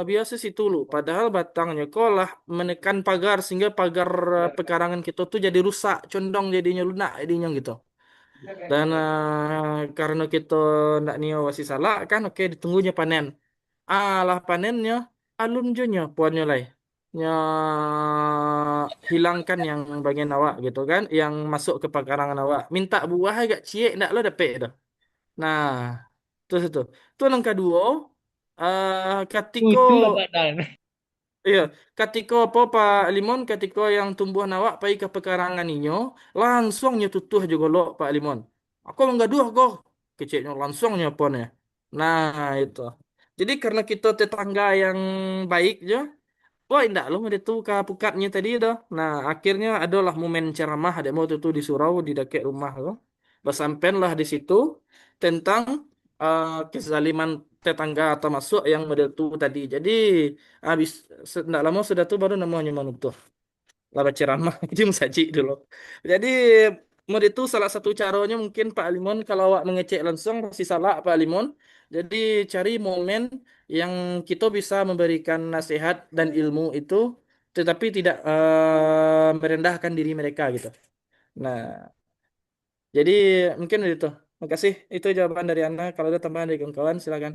biasa situ lu. Padahal batangnya kok lah menekan pagar sehingga pagar pekarangan kita tuh jadi rusak, condong jadinya lunak jadinya gitu. Dan karena kita ndak niat wasi salah kan, oke ditunggunya panen. Lah panennya alun jonya puannya lai. Nya hilangkan yang bagian awak gitu kan, yang masuk ke pekarangan awak. Minta buah agak ciek ndak lo dapet dah. Nah, terus itu. Terus yang kedua, ketika Kudu Bapak Dan. iya, ketika apa Pak Limon, ketika yang tumbuhan awak pergi ke pekarangan inyo, langsung nyetutuh juga lo Pak Limon. Aku menggaduh kok, kecilnya langsung nyaponnya. Nah, itu. Jadi karena kita tetangga yang baik ya, wah, indah loh ada tuh kapukatnya tadi dah. Nah, akhirnya adalah momen ceramah ada mau tuh di surau di dekat rumah loh. Bersampailah di situ tentang kezaliman tetangga atau masuk yang model tuh tadi. Jadi habis tidak lama sudah tuh baru namanya manutuh laba ceramah itu saji dulu. Jadi mod itu salah satu caranya mungkin Pak Limon kalau awak mengecek langsung pasti salah Pak Limon. Jadi cari momen yang kita bisa memberikan nasihat dan ilmu itu tetapi tidak merendahkan diri mereka gitu. Nah, jadi mungkin itu. Makasih. Itu jawaban dari Anda. Kalau ada tambahan dari kawan-kawan silakan.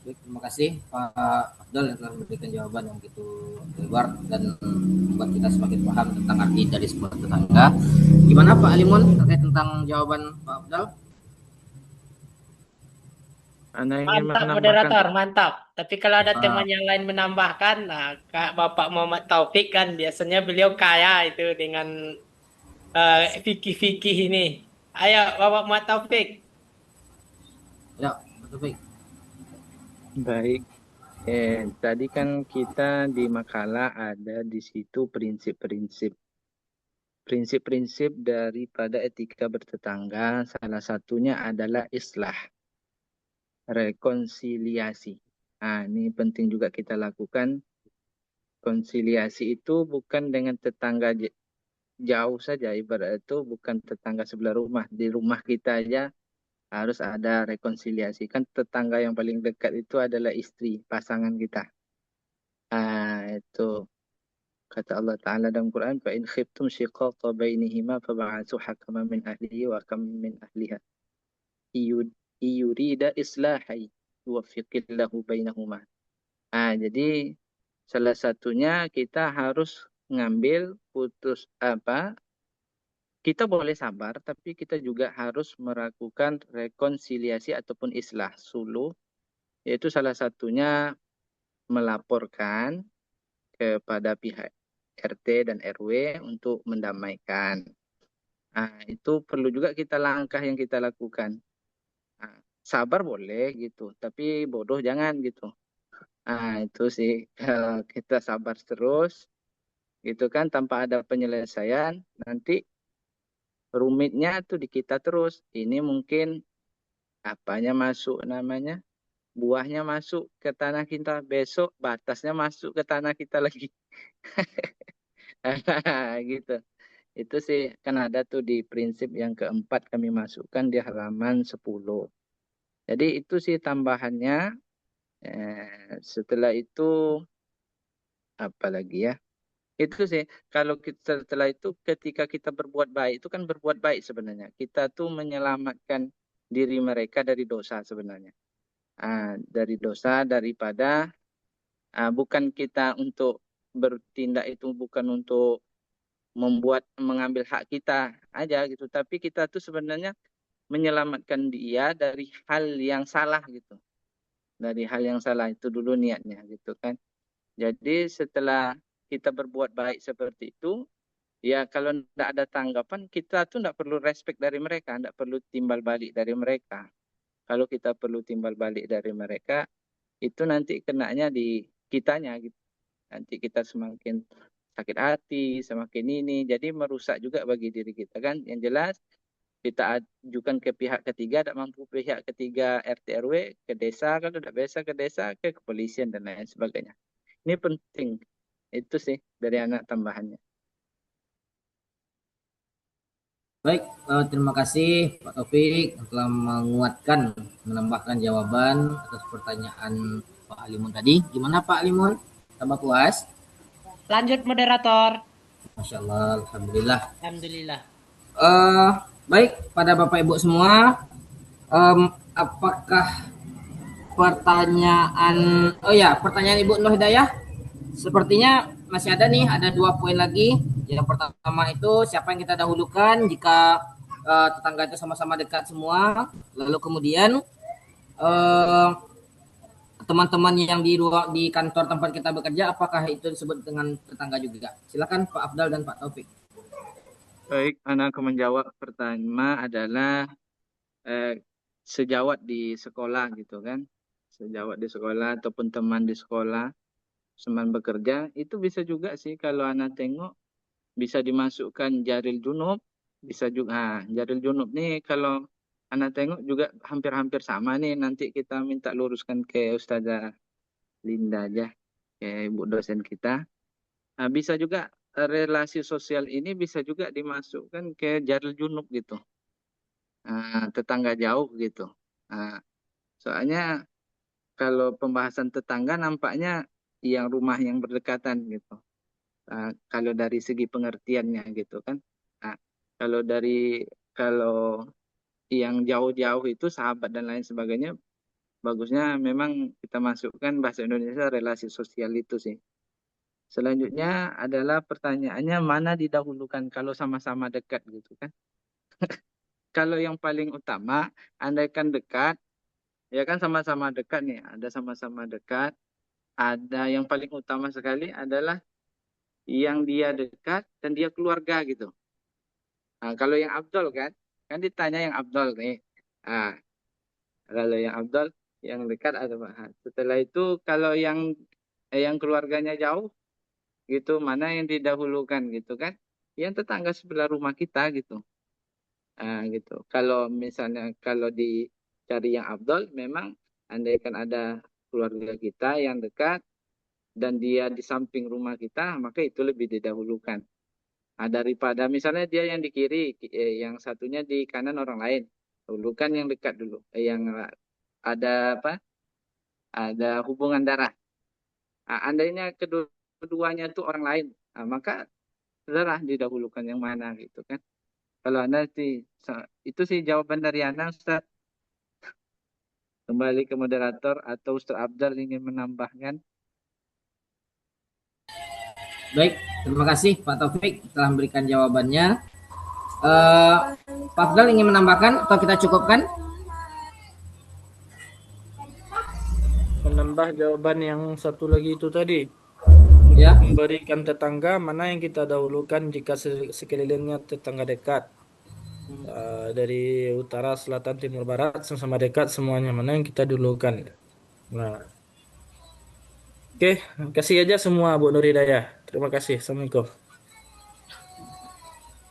Baik, terima kasih Pak Abdul yang telah memberikan jawaban yang begitu lebar dan membuat kita semakin paham tentang arti dari sebuah tetangga. Gimana Pak Alimun terkait tentang jawaban Pak Abdul? Anda ingin Mantap menambahkan? moderator, mantap. Tapi kalau ada teman Uh, yang lain menambahkan, nah Kak Bapak Muhammad Taufik kan biasanya beliau kaya itu dengan fikih-fikih ini. Ayo Bapak Muhammad Taufik. ya, betul baik. Baik. Tadi kan kita di makalah ada di situ prinsip-prinsip daripada etika bertetangga. Salah satunya adalah islah, rekonsiliasi. Ini penting juga kita lakukan. Konsiliasi itu bukan dengan tetangga jauh saja, ibarat itu bukan tetangga sebelah rumah. Di rumah kita aja harus ada rekonsiliasi. Kan tetangga yang paling dekat itu adalah istri, pasangan kita. Itu kata Allah Ta'ala dalam Quran, فَإِنْ خِفْتُمْ شِقَاقَ بَيْنِهِمَا فَبَعَثُوا حَكَمًا مِنْ أَهْلِهِ وَحَكَمًا مِنْ أَهْلِهَا يُرِيدَ إِصْلَاحًا يُوَفِّقِ اللَّهُ بَيْنَهُمَا. Jadi salah satunya kita harus ngambil putus kita boleh sabar, tapi kita juga harus melakukan rekonsiliasi ataupun islah, suluh, yaitu salah satunya melaporkan kepada pihak RT dan RW untuk mendamaikan. Itu perlu juga kita langkah yang kita lakukan. Sabar boleh gitu, tapi bodoh jangan gitu. Itu sih kalau kita sabar terus gitu kan tanpa ada penyelesaian, nanti rumitnya tuh di kita terus. Ini mungkin apanya masuk namanya, buahnya masuk ke tanah kita, besok batasnya masuk ke tanah kita lagi. Gitu. Itu sih kan ada tuh di prinsip yang keempat kami masukkan di halaman 10. Jadi itu sih tambahannya. Setelah itu apa lagi ya? Itu sih kalau kita, setelah itu ketika kita berbuat baik itu kan berbuat baik sebenarnya. Kita tuh menyelamatkan diri mereka dari dosa sebenarnya. Dari dosa daripada bukan kita untuk bertindak itu bukan untuk mengambil hak kita aja gitu, tapi kita tuh sebenarnya menyelamatkan dia dari hal yang salah gitu. Dari hal yang salah itu dulu niatnya gitu kan. Jadi setelah kita berbuat baik seperti itu, Ya kalau tidak ada tanggapan, kita tuh tidak perlu respect dari mereka, tidak perlu timbal balik dari mereka. Kalau kita perlu timbal balik dari mereka, itu nanti kenanya di kitanya gitu. Nanti kita semakin sakit hati, semakin ini, jadi merusak juga bagi diri kita kan. Yang jelas kita ajukan ke pihak ketiga, tidak mampu pihak ketiga RT RW, ke desa, kalau tidak bisa ke desa, ke kepolisian dan lain sebagainya. Ini penting. Itu sih dari anak tambahannya. Baik, terima kasih Pak Taufik yang telah menguatkan, menambahkan jawaban atas pertanyaan Pak Alimun tadi. Gimana Pak Alimun? Tambah puas? Lanjut moderator. Masya Allah, Alhamdulillah. Alhamdulillah. Baik, pada Bapak Ibu semua, apakah pertanyaan, pertanyaan Ibu Nur Hidayah? Sepertinya masih ada nih, ada 2 poin lagi. Yang pertama itu siapa yang kita dahulukan jika tetangga itu sama-sama dekat semua. Lalu kemudian teman-teman yang di kantor tempat kita bekerja, apakah itu disebut dengan tetangga juga? Silakan Pak Afdal dan Pak Taufik. Baik, anak akan menjawab. Pertama adalah sejawat di sekolah gitu kan. Sejawat di sekolah ataupun teman di sekolah, teman bekerja, itu bisa juga sih kalau anak tengok, bisa dimasukkan Jaril Junub, bisa juga. Jaril Junub nih kalau anak tengok juga hampir-hampir sama nih, nanti kita minta luruskan ke Ustazah Linda aja, ke ibu dosen kita. Nah, bisa juga relasi sosial ini bisa juga dimasukkan ke Jaril Junub gitu. Tetangga jauh gitu. Soalnya kalau pembahasan tetangga nampaknya yang rumah yang berdekatan gitu. Kalau dari segi pengertiannya gitu kan. Kalau yang jauh-jauh itu sahabat dan lain sebagainya, bagusnya memang kita masukkan bahasa Indonesia relasi sosial itu sih. Selanjutnya adalah pertanyaannya mana didahulukan kalau sama-sama dekat gitu kan. Kalau yang paling utama, andaikan dekat, ya kan sama-sama dekat nih, ada sama-sama dekat, ada yang paling utama sekali adalah yang dia dekat dan dia keluarga gitu. Kalau yang Abdul kan ditanya yang Abdul nih. Kalau yang Abdul, yang dekat ada Pak. Setelah itu kalau yang keluarganya jauh gitu, mana yang didahulukan gitu kan? Yang tetangga sebelah rumah kita gitu. Gitu. Kalau misalnya kalau dicari yang Abdul, memang andaikan ada keluarga kita yang dekat dan dia di samping rumah kita, maka itu lebih didahulukan. Daripada misalnya dia yang di kiri, yang satunya di kanan orang lain, dahulukan yang dekat dulu, yang ada apa? Ada hubungan darah. Andainya keduanya itu orang lain, maka darah didahulukan yang mana gitu kan? Kalau Anda sih, itu sih jawaban dari Anda, Ustaz. Kembali ke moderator atau Ustaz Abdal ingin menambahkan. Baik, terima kasih Pak Taufik telah memberikan jawabannya. Pak Afdal ingin menambahkan atau kita cukupkan? Menambah jawaban yang satu lagi itu tadi. Ya. Memberikan tetangga mana yang kita dahulukan jika sekelilingnya tetangga dekat. Dari utara, selatan, timur, barat sama-sama dekat semuanya, mana yang kita dahulukan. Nah, oke, kasih aja semua Bu Nur Hidayah. Terima kasih. Assalamualaikum.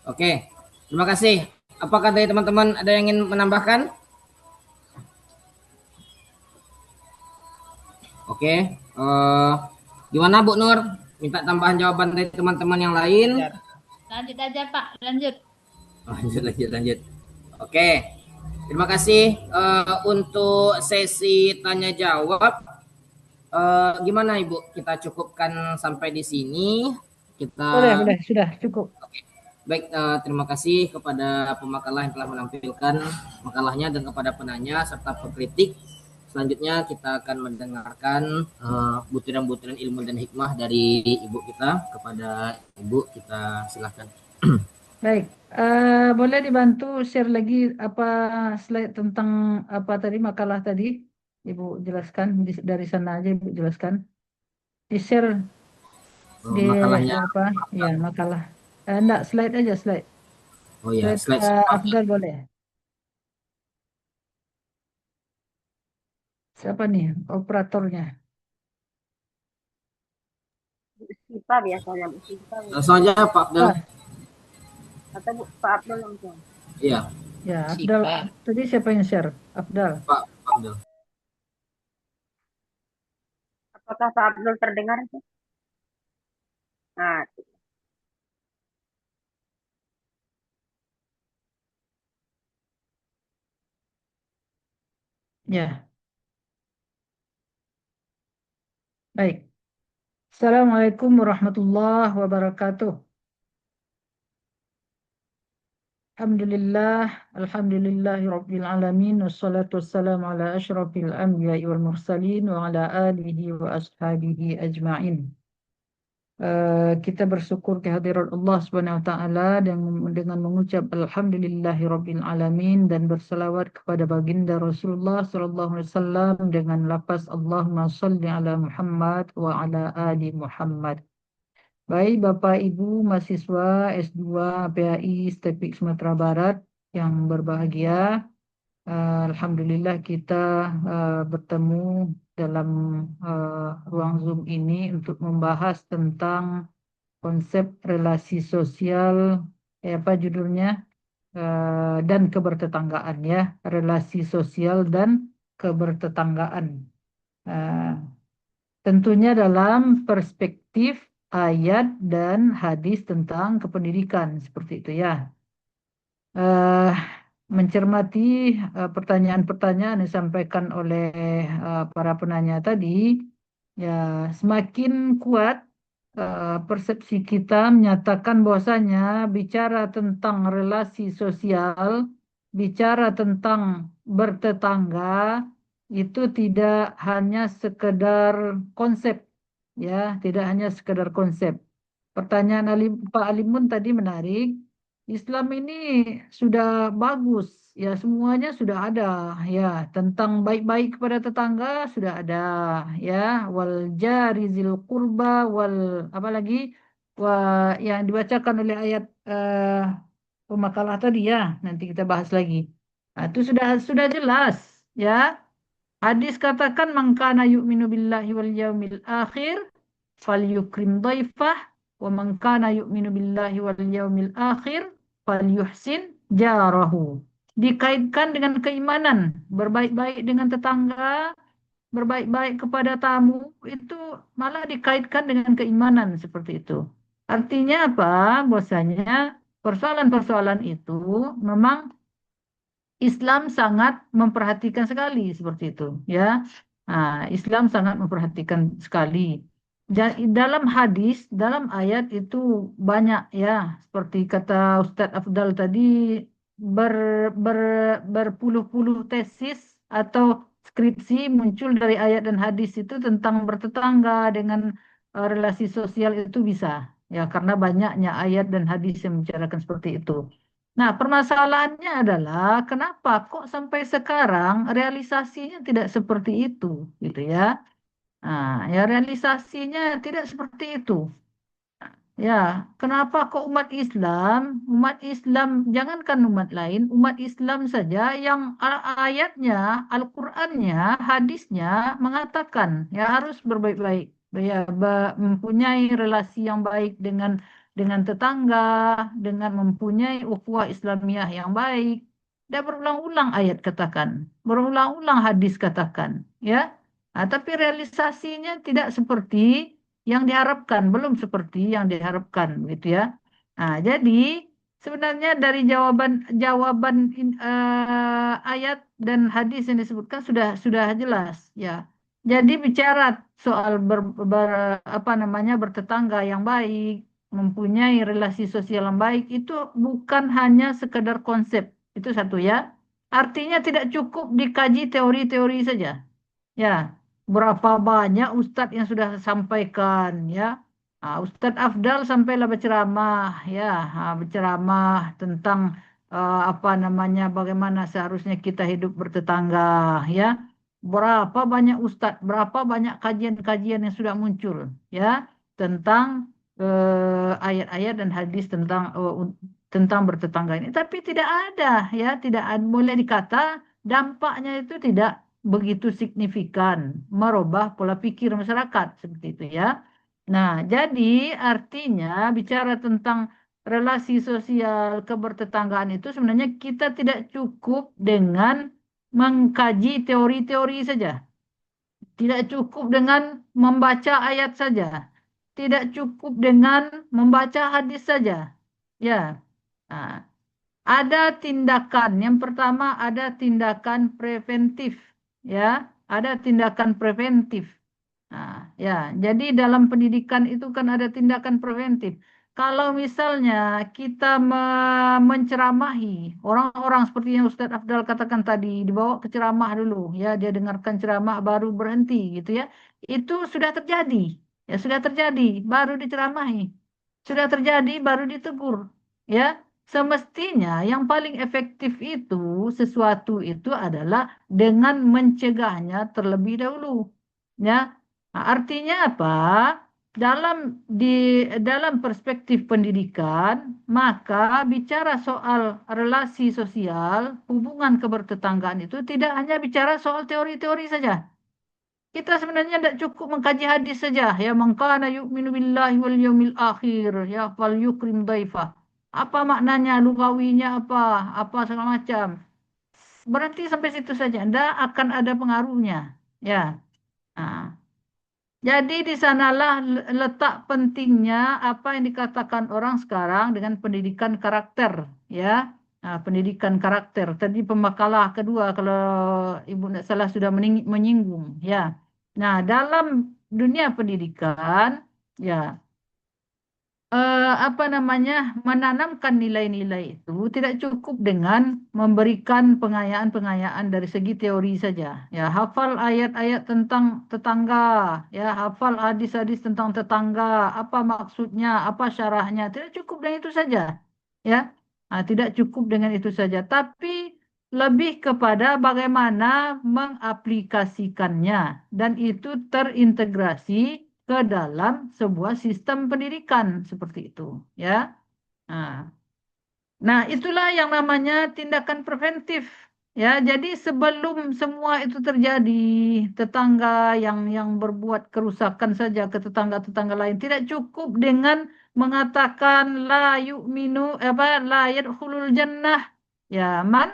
Oke, terima kasih. Apakah dari teman-teman ada yang ingin menambahkan? Oke, gimana Bu Nur? Minta tambahan jawaban dari teman-teman yang lain? Lanjut aja Pak, lanjut. Lanjut. Oke, terima kasih untuk sesi tanya jawab. Gimana Ibu? Kita cukupkan sampai di sini. Boleh, sudah cukup. Oke. Baik, terima kasih kepada pemakalah yang telah menampilkan makalahnya dan kepada penanya serta pengkritik. Selanjutnya kita akan mendengarkan butiran-butiran ilmu dan hikmah dari Ibu kita. Kepada Ibu kita silakan. Baik, boleh dibantu share lagi apa slide tentang apa tadi makalah tadi, Ibu jelaskan dari sana aja Ibu jelaskan. Di share di Makalahnya apa? Ya, makalah. Enggak, slide aja, slide. Oh ya, Slide slide siapa? Afdal boleh. Siapa nih operatornya? Sipa biasanya Bu Sipa Langsung aja Pak Abdul. Ah, atau Pak Abdul langsung. Iya, ya, Afdal. Sipa. Tadi siapa yang share? Afdal. Pak Abdul. Apakah Pak Abdul terdengar? Nah, Ya, baik. Assalamualaikum warahmatullahi wabarakatuh. Alhamdulillah, alhamdulillahi rabbil alamin, wassalatu wassalamu ala asyrafil anbiya'i wal mursalin wa ala alihi wa ashabihi ajma'in. Kita bersyukur kehadiran Allah Subhanahu wa taala dan dengan mengucap alhamdulillahi rabbil alamin dan berselawat kepada baginda Rasulullah sallallahu alaihi wasallam dengan lafaz Allahumma shalli ala Muhammad wa ala ali Muhammad. Baik Bapak Ibu mahasiswa S2 PAI STEPIK Sumatera Barat yang berbahagia, alhamdulillah kita bertemu dalam ruang Zoom ini untuk membahas tentang konsep relasi sosial, apa judulnya, dan kebertetanggaan ya, relasi sosial dan kebertetanggaan. Eh, Tentunya dalam perspektif ayat dan hadis tentang kependidikan seperti itu ya. Eh, Mencermati pertanyaan-pertanyaan yang disampaikan oleh para penanya tadi, ya semakin kuat persepsi kita menyatakan bahwasanya bicara tentang relasi sosial, bicara tentang bertetangga itu tidak hanya sekedar konsep, ya, tidak hanya sekedar konsep. Pertanyaan Pak Alimun tadi menarik. Islam ini sudah bagus, ya semuanya sudah ada, ya tentang baik-baik kepada tetangga sudah ada, ya wal jari zil qurba wal apa lagi, yang dibacakan oleh ayat pemakalah tadi ya, nanti kita bahas lagi. Nah, itu sudah jelas, ya. Hadis katakan mangkana yu'minu billahi wal yaumil akhir falyukrim dhaifah wa man kana yu'minu billahi wal yaumil akhir falyuhsin jarahu. Dikaitkan dengan keimanan, berbaik-baik dengan tetangga, berbaik-baik kepada tamu, itu malah dikaitkan dengan keimanan seperti itu. Artinya apa? Bahwasanya persoalan-persoalan itu memang Islam sangat memperhatikan sekali seperti itu, ya. Nah, Islam sangat memperhatikan sekali. Dalam hadis, dalam ayat itu banyak ya, seperti kata Ustadz Afdal tadi, ber, ber, berpuluh-puluh tesis atau skripsi muncul dari ayat dan hadis itu tentang bertetangga dengan relasi sosial itu bisa, ya karena banyaknya ayat dan hadis yang membicarakan seperti itu. Nah, permasalahannya adalah kenapa kok sampai sekarang realisasinya tidak seperti itu, gitu ya. Nah, ya realisasinya tidak seperti itu. Ya, kenapa kok umat Islam, jangankan umat lain, umat Islam saja yang ayatnya, Al-Qur'annya, hadisnya mengatakan ya harus berbaik-baik, ya mempunyai relasi yang baik dengan tetangga, dengan mempunyai ukhuwah Islamiyah yang baik. Dan berulang-ulang ayat katakan, berulang-ulang hadis katakan, ya. Nah, tapi realisasinya tidak seperti yang diharapkan, belum seperti yang diharapkan gitu ya. Nah, jadi sebenarnya dari jawaban ayat dan hadis yang disebutkan sudah jelas ya. Jadi bicara soal apa namanya bertetangga yang baik, mempunyai relasi sosial yang baik itu bukan hanya sekedar konsep. Itu satu ya. Artinya tidak cukup dikaji teori-teori saja. Ya, berapa banyak ustadz yang sudah sampaikan ya. Ustadz Afdal sampailah berceramah ya, berceramah tentang apa namanya bagaimana seharusnya kita hidup bertetangga ya. Berapa banyak ustadz, berapa banyak kajian-kajian yang sudah muncul ya tentang ayat-ayat dan hadis tentang bertetangga ini, tapi tidak ada, ya, tidak ada, boleh dikata dampaknya itu tidak begitu signifikan merubah pola pikir masyarakat seperti itu, ya. Nah, jadi artinya bicara tentang relasi sosial kebertetanggaan itu sebenarnya kita tidak cukup dengan mengkaji teori-teori saja. Tidak cukup dengan membaca ayat saja. Tidak cukup dengan membaca hadis saja. Ya. Nah, ada tindakan. Yang pertama ada tindakan preventif. Ya, ada tindakan preventif. Nah, ya, jadi dalam pendidikan itu kan ada tindakan preventif. Kalau misalnya kita menceramahi orang-orang seperti yang Ustadz Afdal katakan tadi, dibawa ke ceramah dulu, ya, dia dengarkan ceramah baru berhenti, gitu ya. Itu sudah terjadi, ya sudah terjadi, baru diceramahi, sudah terjadi, baru ditegur, ya. Semestinya yang paling efektif itu sesuatu itu adalah dengan mencegahnya terlebih dahulu, ya. Nah, artinya apa? Dalam perspektif pendidikan, maka bicara soal relasi sosial, hubungan kebertetanggaan itu tidak hanya bicara soal teori-teori saja. Kita sebenarnya tidak cukup mengkaji hadis saja. Ya, man kana yu'minu billahi wal yawmil akhir, ya fal yukrim dhaifah. Apa maknanya, lugawinya apa, apa segala macam. Berarti sampai situ saja. Tidak akan ada pengaruhnya. Ya. Nah, jadi di sanalah letak pentingnya apa yang dikatakan orang sekarang dengan pendidikan karakter, ya. Nah, pendidikan karakter. Tadi pemakalah kedua kalau Ibu tidak salah sudah menyinggung, ya. Nah, dalam dunia pendidikan, ya, apa namanya, menanamkan nilai-nilai itu tidak cukup dengan memberikan pengayaan-pengayaan dari segi teori saja. Ya, hafal ayat-ayat tentang tetangga, ya, hafal hadis-hadis tentang tetangga, apa maksudnya, apa syarahnya, tidak cukup dengan itu saja. Ya, nah, tidak cukup dengan itu saja, tapi lebih kepada bagaimana mengaplikasikannya dan itu terintegrasi ke dalam sebuah sistem pendidikan seperti itu, ya. Nah, itulah yang namanya tindakan preventif, ya. Jadi sebelum semua itu terjadi, tetangga yang berbuat kerusakan saja ke tetangga-tetangga lain tidak cukup dengan mengatakan la yu'minu apa la yadkhulul jannah, ya, man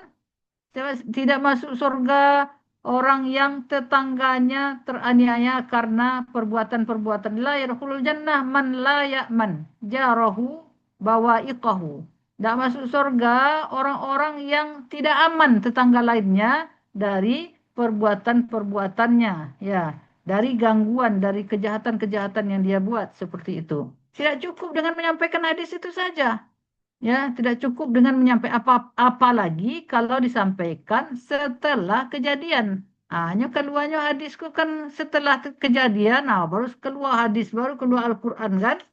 tidak masuk surga orang yang tetangganya teraniaya karena perbuatan-perbuatan. La yadkhulul jannah man la ya'man jarahu bawa'iqahu. Tidak masuk surga orang-orang yang tidak aman tetangga lainnya dari perbuatan-perbuatannya, ya, dari gangguan, dari kejahatan-kejahatan yang dia buat seperti itu. Tidak cukup dengan menyampaikan hadis itu saja. Ya, tidak cukup dengan menyampaikan apalagi kalau disampaikan setelah kejadian. Hanya keluarnya hadisku kan setelah kejadian, nah baru keluar hadis, baru keluar Al-Quran kan.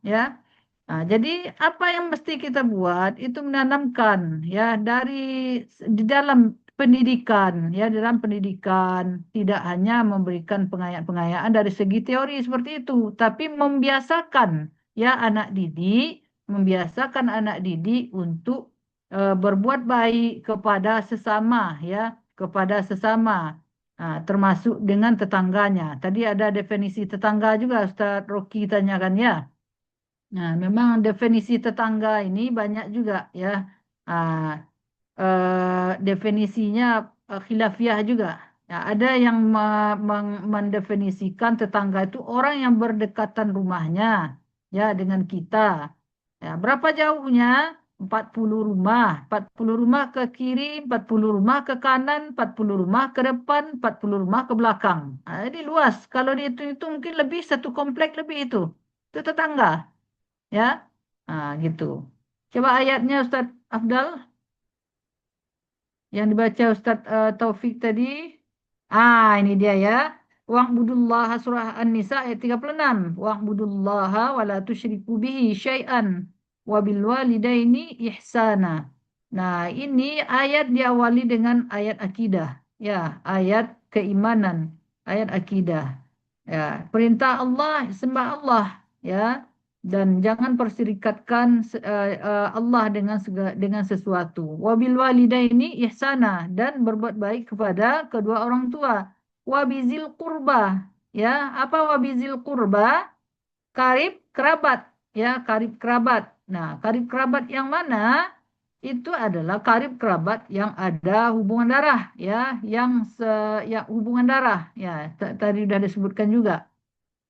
Ya. Nah, jadi apa yang mesti kita buat itu menanamkan, ya, di dalam pendidikan, ya, dalam pendidikan tidak hanya memberikan pengayaan-pengayaan dari segi teori seperti itu, tapi membiasakan, ya, membiasakan anak didik untuk berbuat baik kepada sesama, ya, kepada sesama. Nah, termasuk dengan tetangganya. Tadi ada definisi tetangga juga Ustaz Rocky tanyakan, ya. Nah, memang definisi tetangga ini banyak juga, ya. Ah, definisinya khilafiah juga. Ya, ada yang mendefinisikan tetangga itu orang yang berdekatan rumahnya, ya, dengan kita. Ya, berapa jauhnya? 40 rumah. 40 rumah ke kiri, 40 rumah ke kanan, 40 rumah ke depan, 40 rumah ke belakang. Nah, jadi luas. Kalau dihitung itu mungkin lebih satu komplek lebih itu. Itu tetangga. Ya, gitu. Coba ayatnya Ustadz Afdal yang dibaca Ustadz Taufik tadi. Ini dia, ya. Wa'budullaha surah An-Nisa ayat 36. Wa'budullaha wa la tusyriku bihi syai'an wa bil walidaini ihsana. Nah, ini ayat diawali dengan ayat akidah, ya, ayat keimanan, ayat akidah. Ya, perintah Allah, sembah Allah, ya, dan jangan perserikatkan Allah dengan sesuatu. Wabil walidaini ihsana, dan berbuat baik kepada kedua orang tua. Wabizil qurba, ya, apa wabizil qurba? Karib kerabat, ya, karib kerabat. Nah, karib kerabat yang mana? Itu adalah karib kerabat yang ada hubungan darah, ya, ya, hubungan darah, ya, tadi sudah disebutkan juga.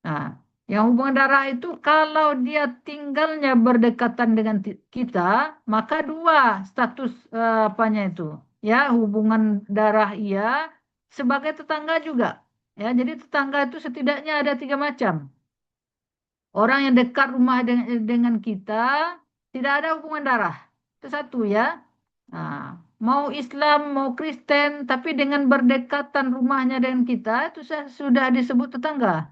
Nah, yang hubungan darah itu kalau dia tinggalnya berdekatan dengan kita, maka dua status apanya itu, ya, hubungan darah iya, sebagai tetangga juga, ya. Jadi tetangga itu setidaknya ada 3 macam. Orang yang dekat rumah dengan kita tidak ada hubungan darah. Itu satu, ya. Nah, mau Islam, mau Kristen, tapi dengan berdekatan rumahnya dengan kita itu sudah disebut tetangga.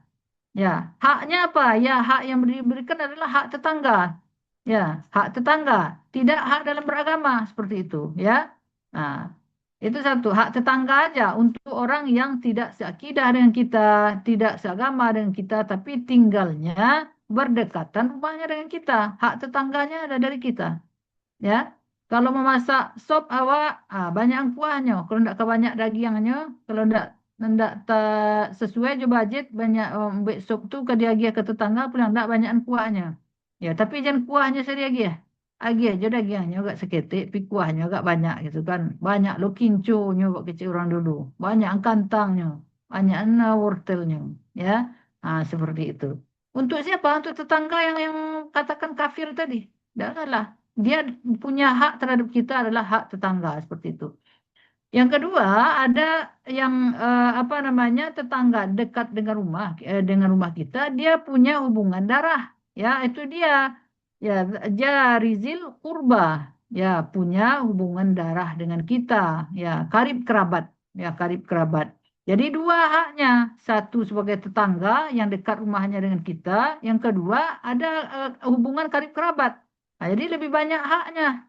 Ya, haknya apa? Ya, hak yang diberikan adalah hak tetangga. Ya, hak tetangga, tidak hak dalam beragama seperti itu, ya. Nah, itu satu, hak tetangga aja untuk orang yang tidak seakidah dengan kita, tidak seagama dengan kita, tapi tinggalnya berdekatan rumahnya dengan kita. Hak tetangganya ada dari kita, ya. Kalau memasak sop awak, banyak kuahnya. Kalau tidak kebanyak dagingnya, kalau tidak sesuai je budget, banyak ambil sop tu ke dia ke tetangga, pulang tidak banyak kuahnya. Ya, tapi jangan kuahnya seri lagi ya. Lagi aja dagingnya agak seketik, tapi kuahnya agak banyak gitu kan. Banyak lo kinconya buat kecil orang dulu. Banyak kantangnya, banyak wortelnya, ya. Seperti itu. Untuk siapa? Untuk tetangga yang katakan kafir tadi. Janganlah. Dia punya hak terhadap kita adalah hak tetangga seperti itu. Yang kedua ada yang apa namanya tetangga dekat dengan rumah kita, dia punya hubungan darah, ya, itu dia, ya, jarizil kurba, ya, punya hubungan darah dengan kita, ya, karib kerabat, ya, karib kerabat. Jadi dua haknya, satu sebagai tetangga yang dekat rumahnya dengan kita, yang kedua ada hubungan karib kerabat. Nah, jadi lebih banyak haknya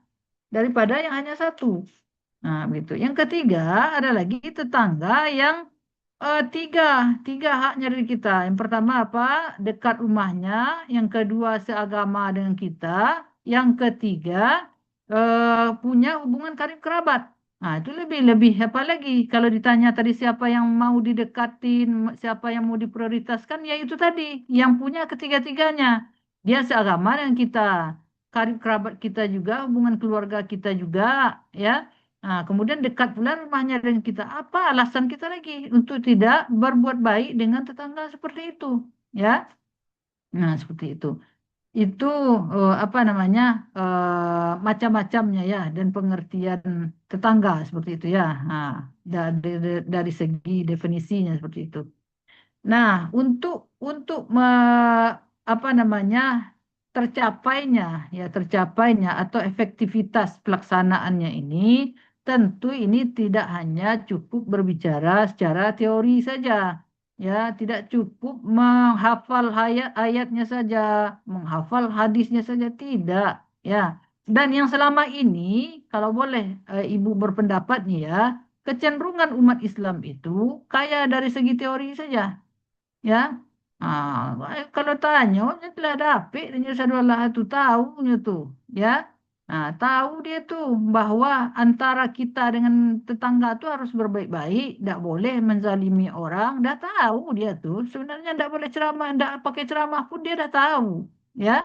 daripada yang hanya satu. Nah, begitu. Yang ketiga ada lagi tetangga yang tiga haknya dari kita. Yang pertama apa? Dekat rumahnya. Yang kedua seagama dengan kita. Yang ketiga punya hubungan karib kerabat. Nah, itu lebih apa lagi? Kalau ditanya tadi siapa yang mau didekatin, siapa yang mau diprioritaskan, ya itu tadi yang punya ketiga-tiganya. Dia seagama dengan kita, karib kerabat kita juga, hubungan keluarga kita juga, ya. Nah, kemudian dekat pula rumahnya dengan kita. Apa alasan kita lagi untuk tidak berbuat baik dengan tetangga seperti itu, ya? Nah, seperti itu. Itu apa namanya macam-macamnya, ya, dan pengertian tetangga seperti itu, ya. Nah, dari segi definisinya seperti itu. Nah, untuk apa namanya tercapainya atau efektivitas pelaksanaannya ini, tentu ini tidak hanya cukup berbicara secara teori saja, ya, tidak cukup menghafal ayatnya saja, menghafal hadisnya saja, tidak, ya. Dan yang selama ini, kalau boleh Ibu berpendapat nih, ya, kecenderungan umat Islam itu kaya dari segi teori saja, ya. Kalau tanya, dia telah dapet dia saudara itu tahunya tuh, ya. Tahu dia tuh bahwa antara kita dengan tetangga tuh harus berbaik-baik, tidak boleh menzalimi orang. Dah tahu dia tuh sebenarnya tidak boleh ceramah, tidak pakai ceramah pun dia dah tahu, ya.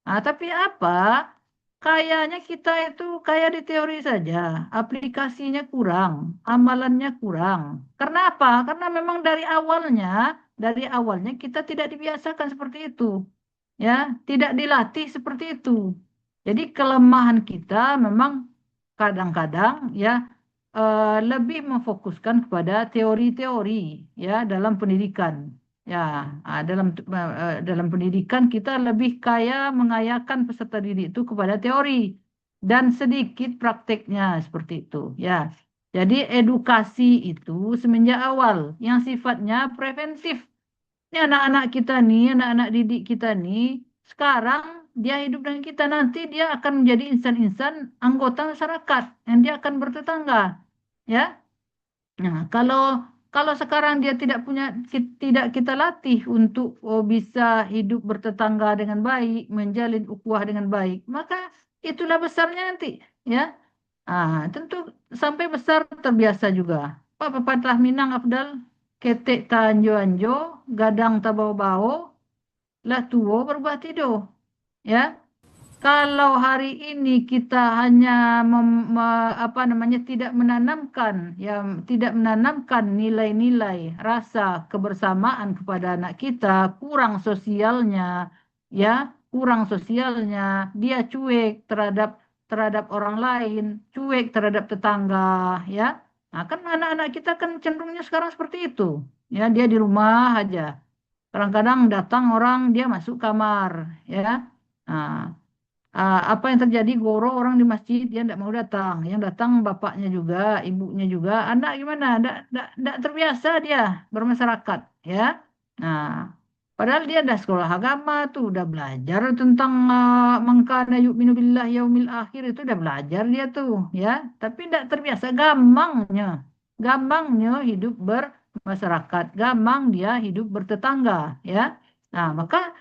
Tapi apa? Kayaknya kita itu kayak di teori saja, aplikasinya kurang, amalannya kurang. Karena apa? Karena memang dari awalnya kita tidak dibiasakan seperti itu, ya, tidak dilatih seperti itu. Jadi kelemahan kita memang kadang-kadang, ya, lebih memfokuskan kepada teori-teori, ya, dalam pendidikan. Ya, dalam pendidikan kita lebih kaya mengayakan peserta didik itu kepada teori dan sedikit prakteknya seperti itu. Ya, jadi edukasi itu semenjak awal yang sifatnya preventif. Ini anak-anak kita nih, anak-anak didik kita nih, sekarang dia hidup dengan kita, nanti dia akan menjadi insan-insan anggota masyarakat yang dia akan bertetangga, ya. Nah, Kalau sekarang dia tidak kita latih untuk bisa hidup bertetangga dengan baik, menjalin ukhuwah dengan baik, maka itulah besarnya nanti, ya. Tentu sampai besar terbiasa juga. Pak pepatah Minang Afdal, ketek tanjo-anjo, gadang tabau-bau, lah tuo berubah tido. Ya, kalau hari ini kita hanya tidak menanamkan nilai-nilai rasa kebersamaan kepada anak kita, ya, kurang sosialnya, dia cuek terhadap orang lain, cuek terhadap tetangga, ya. Nah, kan anak-anak kita kan cenderungnya sekarang seperti itu. Ya, dia di rumah aja. Kadang-kadang datang orang, dia masuk kamar, ya. Nah, apa yang terjadi, goro orang di masjid dia tidak mau datang, yang datang bapaknya juga, ibunya juga, anak gimana, tidak terbiasa dia bermasyarakat, ya. Nah, padahal dia dah sekolah agama tuh, udah belajar tentang mangkana yu'minu billah yaumil akhir, itu udah belajar dia tuh, ya. Tapi tidak terbiasa, gampangnya hidup bermasyarakat, gampang dia hidup bertetangga, ya. Nah, maka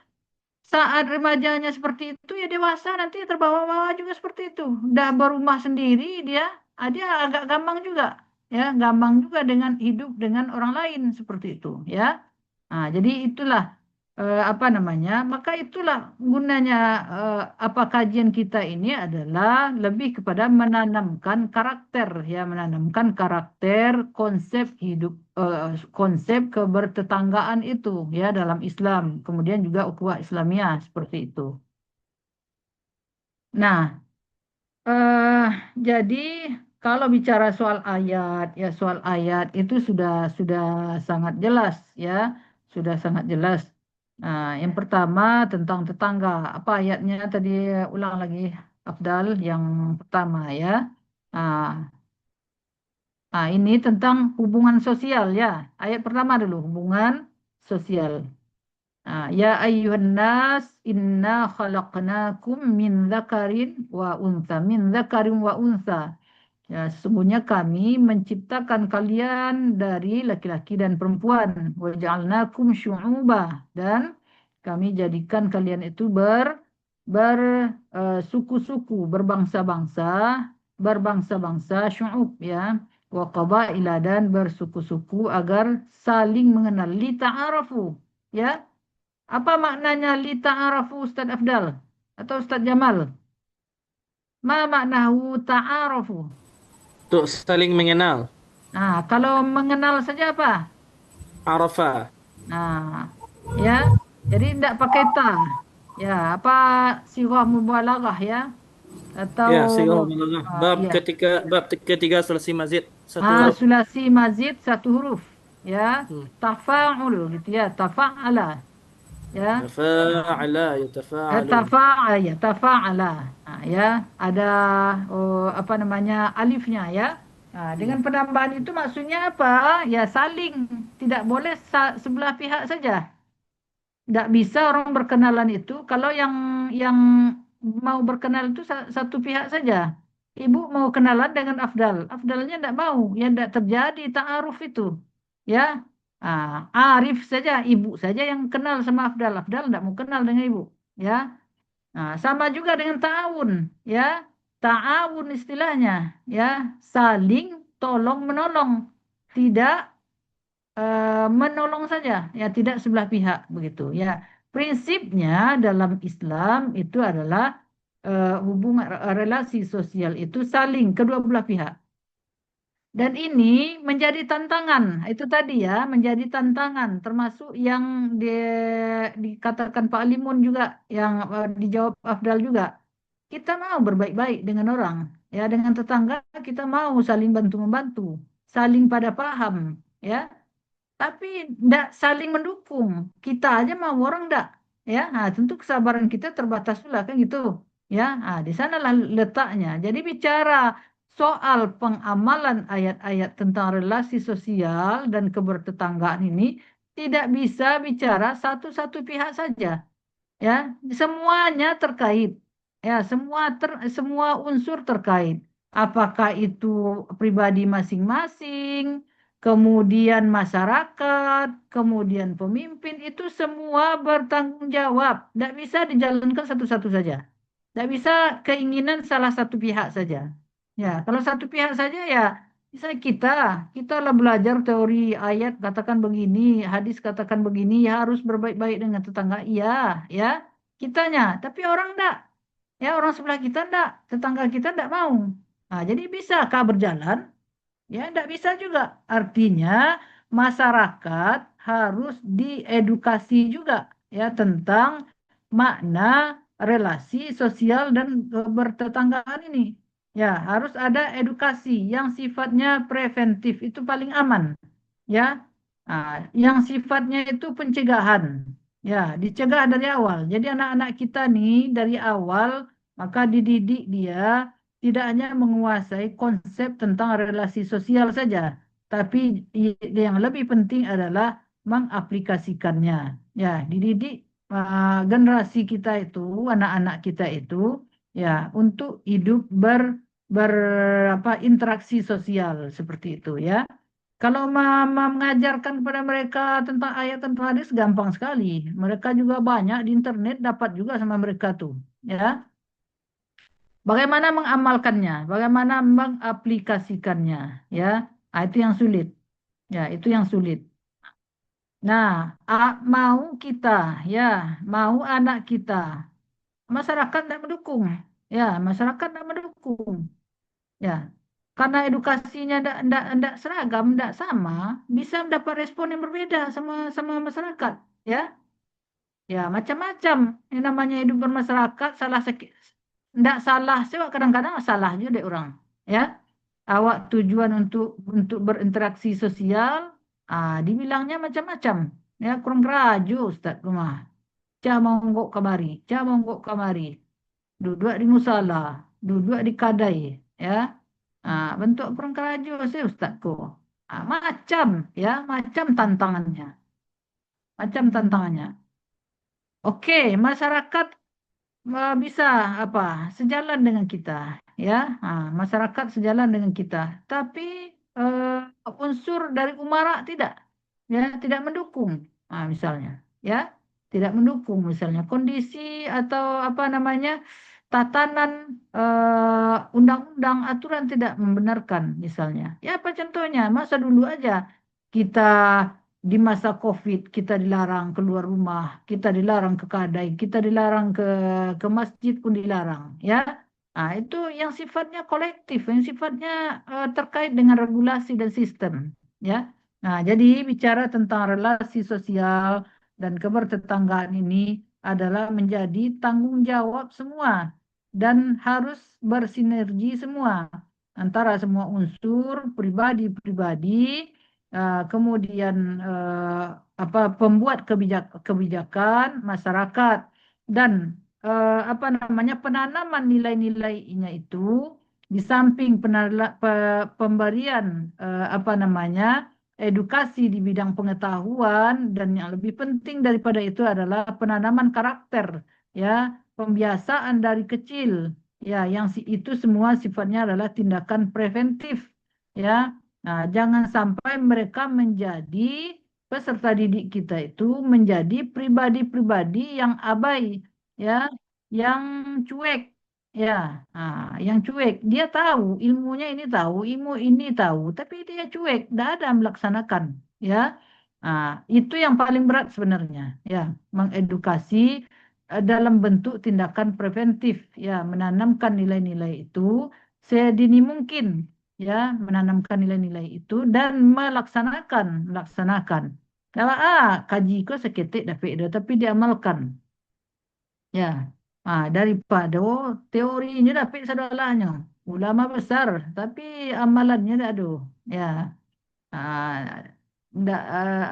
saat remajanya seperti itu, ya dewasa nanti terbawa-bawa juga seperti itu. Udah berumah sendiri dia agak gampang juga, ya, gampang juga dengan hidup dengan orang lain seperti itu, ya. Nah, jadi itulah apa namanya? Maka itulah gunanya apa kajian kita ini adalah lebih kepada menanamkan karakter, ya, menanamkan karakter konsep hidup, konsep kebertetanggaan itu, ya, dalam Islam. Kemudian juga ukhuwah Islamiyah seperti itu. Nah, eh, jadi kalau bicara soal ayat itu sudah sangat jelas, ya, sudah sangat jelas. Nah, yang pertama tentang tetangga. Apa ayatnya tadi, ulang lagi, Afdal, yang pertama, ya. Nah, ini tentang hubungan sosial, ya. Ayat pertama dulu, hubungan sosial. Ya ayyuhan nas inna khalaqnakum min dzakarin wa untha, min dzakarin wa untha. Ya, sesungguhnya kami menciptakan kalian dari laki-laki dan perempuan. Waja'alnakum syu'uba, dan kami jadikan kalian itu suku-suku, berbangsa-bangsa, syu'ub, ya. Wa qabaila, dan bersuku-suku agar saling mengenal. Li ta'arafu, ya. Apa maknanya li ta'arafu, Ustaz Afdal atau Ustaz Jamal? Ma maknahu ta'arafu? Untuk saling mengenal. Nah, kalau mengenal saja apa? Arafah. Nah, ya. Jadi tidak pakai ta. Ya, apa sirah mubalaghah, ya? Atau Ya, sirah mubalaghah. ya. Bab ketiga sulasi mazid satu huruf. Sulasi mazid satu huruf. Ya. Tafa'ul gitu, ya. Tafa'ala. Ya. Tafa'ala, yatafa'alu. Tafa'ala. Nah, ya, ada apa namanya, alifnya, ya. Nah, dengan penambahan itu maksudnya apa? Ya, saling, tidak boleh sebelah pihak saja. Tidak bisa orang berkenalan itu kalau yang mau berkenalan itu satu pihak saja. Ibu mau kenalan dengan Afdal, Afdalnya tidak mau, ya tidak terjadi ta'aruf itu, ya. Arif saja, ibu saja yang kenal sama Afdal, Afdal tidak mau kenal dengan ibu, ya. Nah, sama juga dengan ta'awun, ya. Ta'awun istilahnya, ya, saling tolong menolong, tidak menolong saja, ya, tidak sebelah pihak begitu, ya. Prinsipnya dalam Islam itu adalah hubungan relasi sosial itu saling kedua belah pihak. Dan ini menjadi tantangan, itu tadi, ya, menjadi tantangan, termasuk yang dikatakan Pak Limun juga, yang dijawab Afdal juga. Kita mau berbaik-baik dengan orang, ya, dengan tetangga kita mau saling bantu-membantu, saling pada paham, ya. Tapi tidak saling mendukung. Kita aja mau, orang enggak. Ya, tentu kesabaran kita terbatas pula, kan gitu. Ya, di sanalah letaknya. Jadi bicara soal pengamalan ayat-ayat tentang relasi sosial dan kebertetanggaan ini tidak bisa bicara satu-satu pihak saja. Ya, semuanya terkait. Ya, semua unsur terkait. Apakah itu pribadi masing-masing, kemudian masyarakat, kemudian pemimpin, itu semua bertanggung jawab. Tidak bisa dijalankan satu-satu saja. Tidak bisa keinginan salah satu pihak saja. Ya, kalau satu pihak saja ya, misalnya kita lah belajar teori ayat katakan begini, hadis katakan begini, ya harus berbaik-baik dengan tetangga. Iya, ya, kitanya. Tapi orang enggak. Ya, orang sebelah kita enggak, tetangga kita enggak mau. Nah, jadi bisakah berjalan? Ya, tidak bisa juga. Artinya masyarakat harus diedukasi juga ya tentang makna relasi sosial dan bertetanggaan ini. Ya, harus ada edukasi yang sifatnya preventif, itu paling aman. Ya, nah, yang sifatnya itu pencegahan. Ya, dicegah dari awal. Jadi anak-anak kita nih dari awal maka dididik dia tidak hanya menguasai konsep tentang relasi sosial saja, tapi yang lebih penting adalah mengaplikasikannya. Ya, dididik generasi kita itu, anak-anak kita itu, ya, untuk hidup interaksi sosial seperti itu ya. Kalau mengajarkan kepada mereka tentang ayat tentang hadis gampang sekali. Mereka juga banyak di internet dapat juga sama mereka tuh, ya. Bagaimana mengamalkannya, bagaimana mengaplikasikannya, ya. Ah, itu yang sulit. Ya, itu yang sulit. Nah, mau kita, ya, mau anak kita, masyarakat tidak mendukung. Ya, masyarakat tidak mendukung. Ya, karena edukasinya ndak seragam, ndak sama, bisa mendapat respon yang berbeda sama sama masyarakat. Ya, ya macam-macam. Yang namanya hidup bermasyarakat, salah sedikit, ndak salah, sebab kadang-kadang salah juga deh orang. Ya, awak tujuan untuk berinteraksi sosial, dibilangnya macam-macam. Ya, kurang keraju Ustaz rumah. Cah monggok kamari, cah monggok kamari, duduk di musala, duduk di kadai, ya. Bentuk kurang keraju sih Ustazku. Macam ya, macam tantangannya. Macam tantangannya. Oke, masyarakat bisa apa? Sejalan dengan kita, ya. Masyarakat sejalan dengan kita. Tapi unsur dari umara tidak, ya, tidak mendukung. Misalnya, ya, tidak mendukung misalnya kondisi atau apa namanya tatanan undang-undang aturan tidak membenarkan misalnya. Ya, apa contohnya? Masa dulu aja kita di masa COVID kita dilarang keluar rumah, kita dilarang ke kedai, kita dilarang ke masjid pun dilarang, ya. Itu yang sifatnya kolektif, yang sifatnya terkait dengan regulasi dan sistem, ya. Jadi bicara tentang relasi sosial dan kebertetanggaan ini adalah menjadi tanggung jawab semua dan harus bersinergi semua antara semua unsur pribadi-pribadi, kemudian pembuat kebijakan masyarakat dan apa namanya penanaman nilai-nilainya itu di samping pemberian apa namanya edukasi di bidang pengetahuan dan yang lebih penting daripada itu adalah penanaman karakter, ya, pembiasaan dari kecil, ya, yang itu semua sifatnya adalah tindakan preventif, ya. Jangan sampai mereka menjadi peserta didik kita itu menjadi pribadi-pribadi yang abai, ya, yang cuek, ya, yang cuek. Dia tahu ilmunya ini tahu, ilmu ini tahu, tapi dia cuek, tidak ada melaksanakan, ya. Itu yang paling berat sebenarnya, ya, mengedukasi dalam bentuk tindakan preventif, ya, menanamkan nilai-nilai itu sedini mungkin, ya, menanamkan nilai-nilai itu dan melaksanakan. Kalau kaji kok seketik dapat dia, tapi diamalkan, ya. Daripada teorinya dapat sadalahnya, ulama besar, tapi amalannya dah aduh, ya. Ah,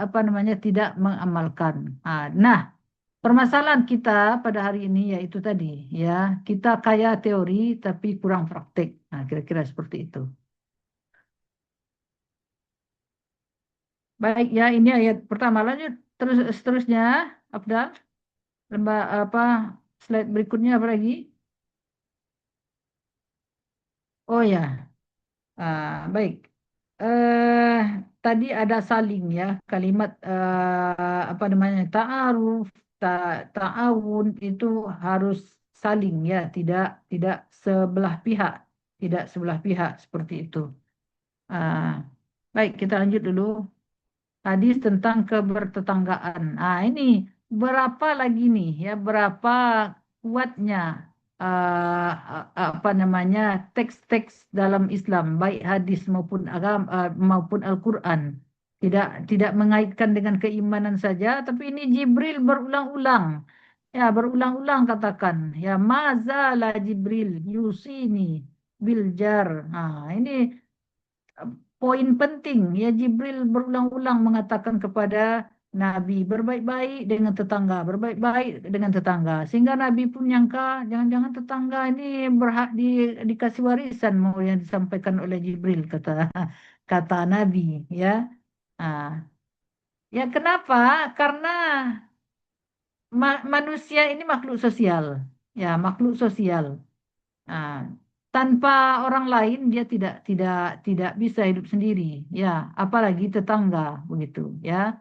apa namanya tidak mengamalkan. Nah, permasalahan kita pada hari ini yaitu tadi, ya, kita kaya teori tapi kurang praktek. Kira-kira seperti itu. Baik, ya, ini ayat pertama. Lanjut terus seterusnya, Abdal. Apa slide berikutnya apa lagi? Oh ya, baik. eh, tadi ada saling ya, kalimat apa namanya, ta'aruf, ta'awun itu harus saling ya, tidak sebelah pihak, tidak sebelah pihak seperti itu. Ah, baik, kita lanjut dulu. Hadis tentang kebertetanggaan. Ah, ini berapa lagi nih ya, berapa kuatnya apa namanya, teks-teks dalam Islam, baik hadis maupun agama maupun Al-Qur'an. Tidak mengaitkan dengan keimanan saja, tapi ini Jibril berulang-ulang. Ya, berulang-ulang katakan, ya mazala Jibril yusini biljar. Nah, ini poin penting ya, Jibril berulang-ulang mengatakan kepada Nabi berbaik-baik dengan tetangga, berbaik-baik dengan tetangga, sehingga Nabi pun nyangka jangan-jangan tetangga ini berhak dikasih warisan mau yang disampaikan oleh Jibril, kata kata Nabi ya. Nah, ya kenapa? Karena manusia ini makhluk sosial, ya makhluk sosial. Nah, tanpa orang lain dia tidak bisa hidup sendiri, ya, apalagi tetangga begitu, ya.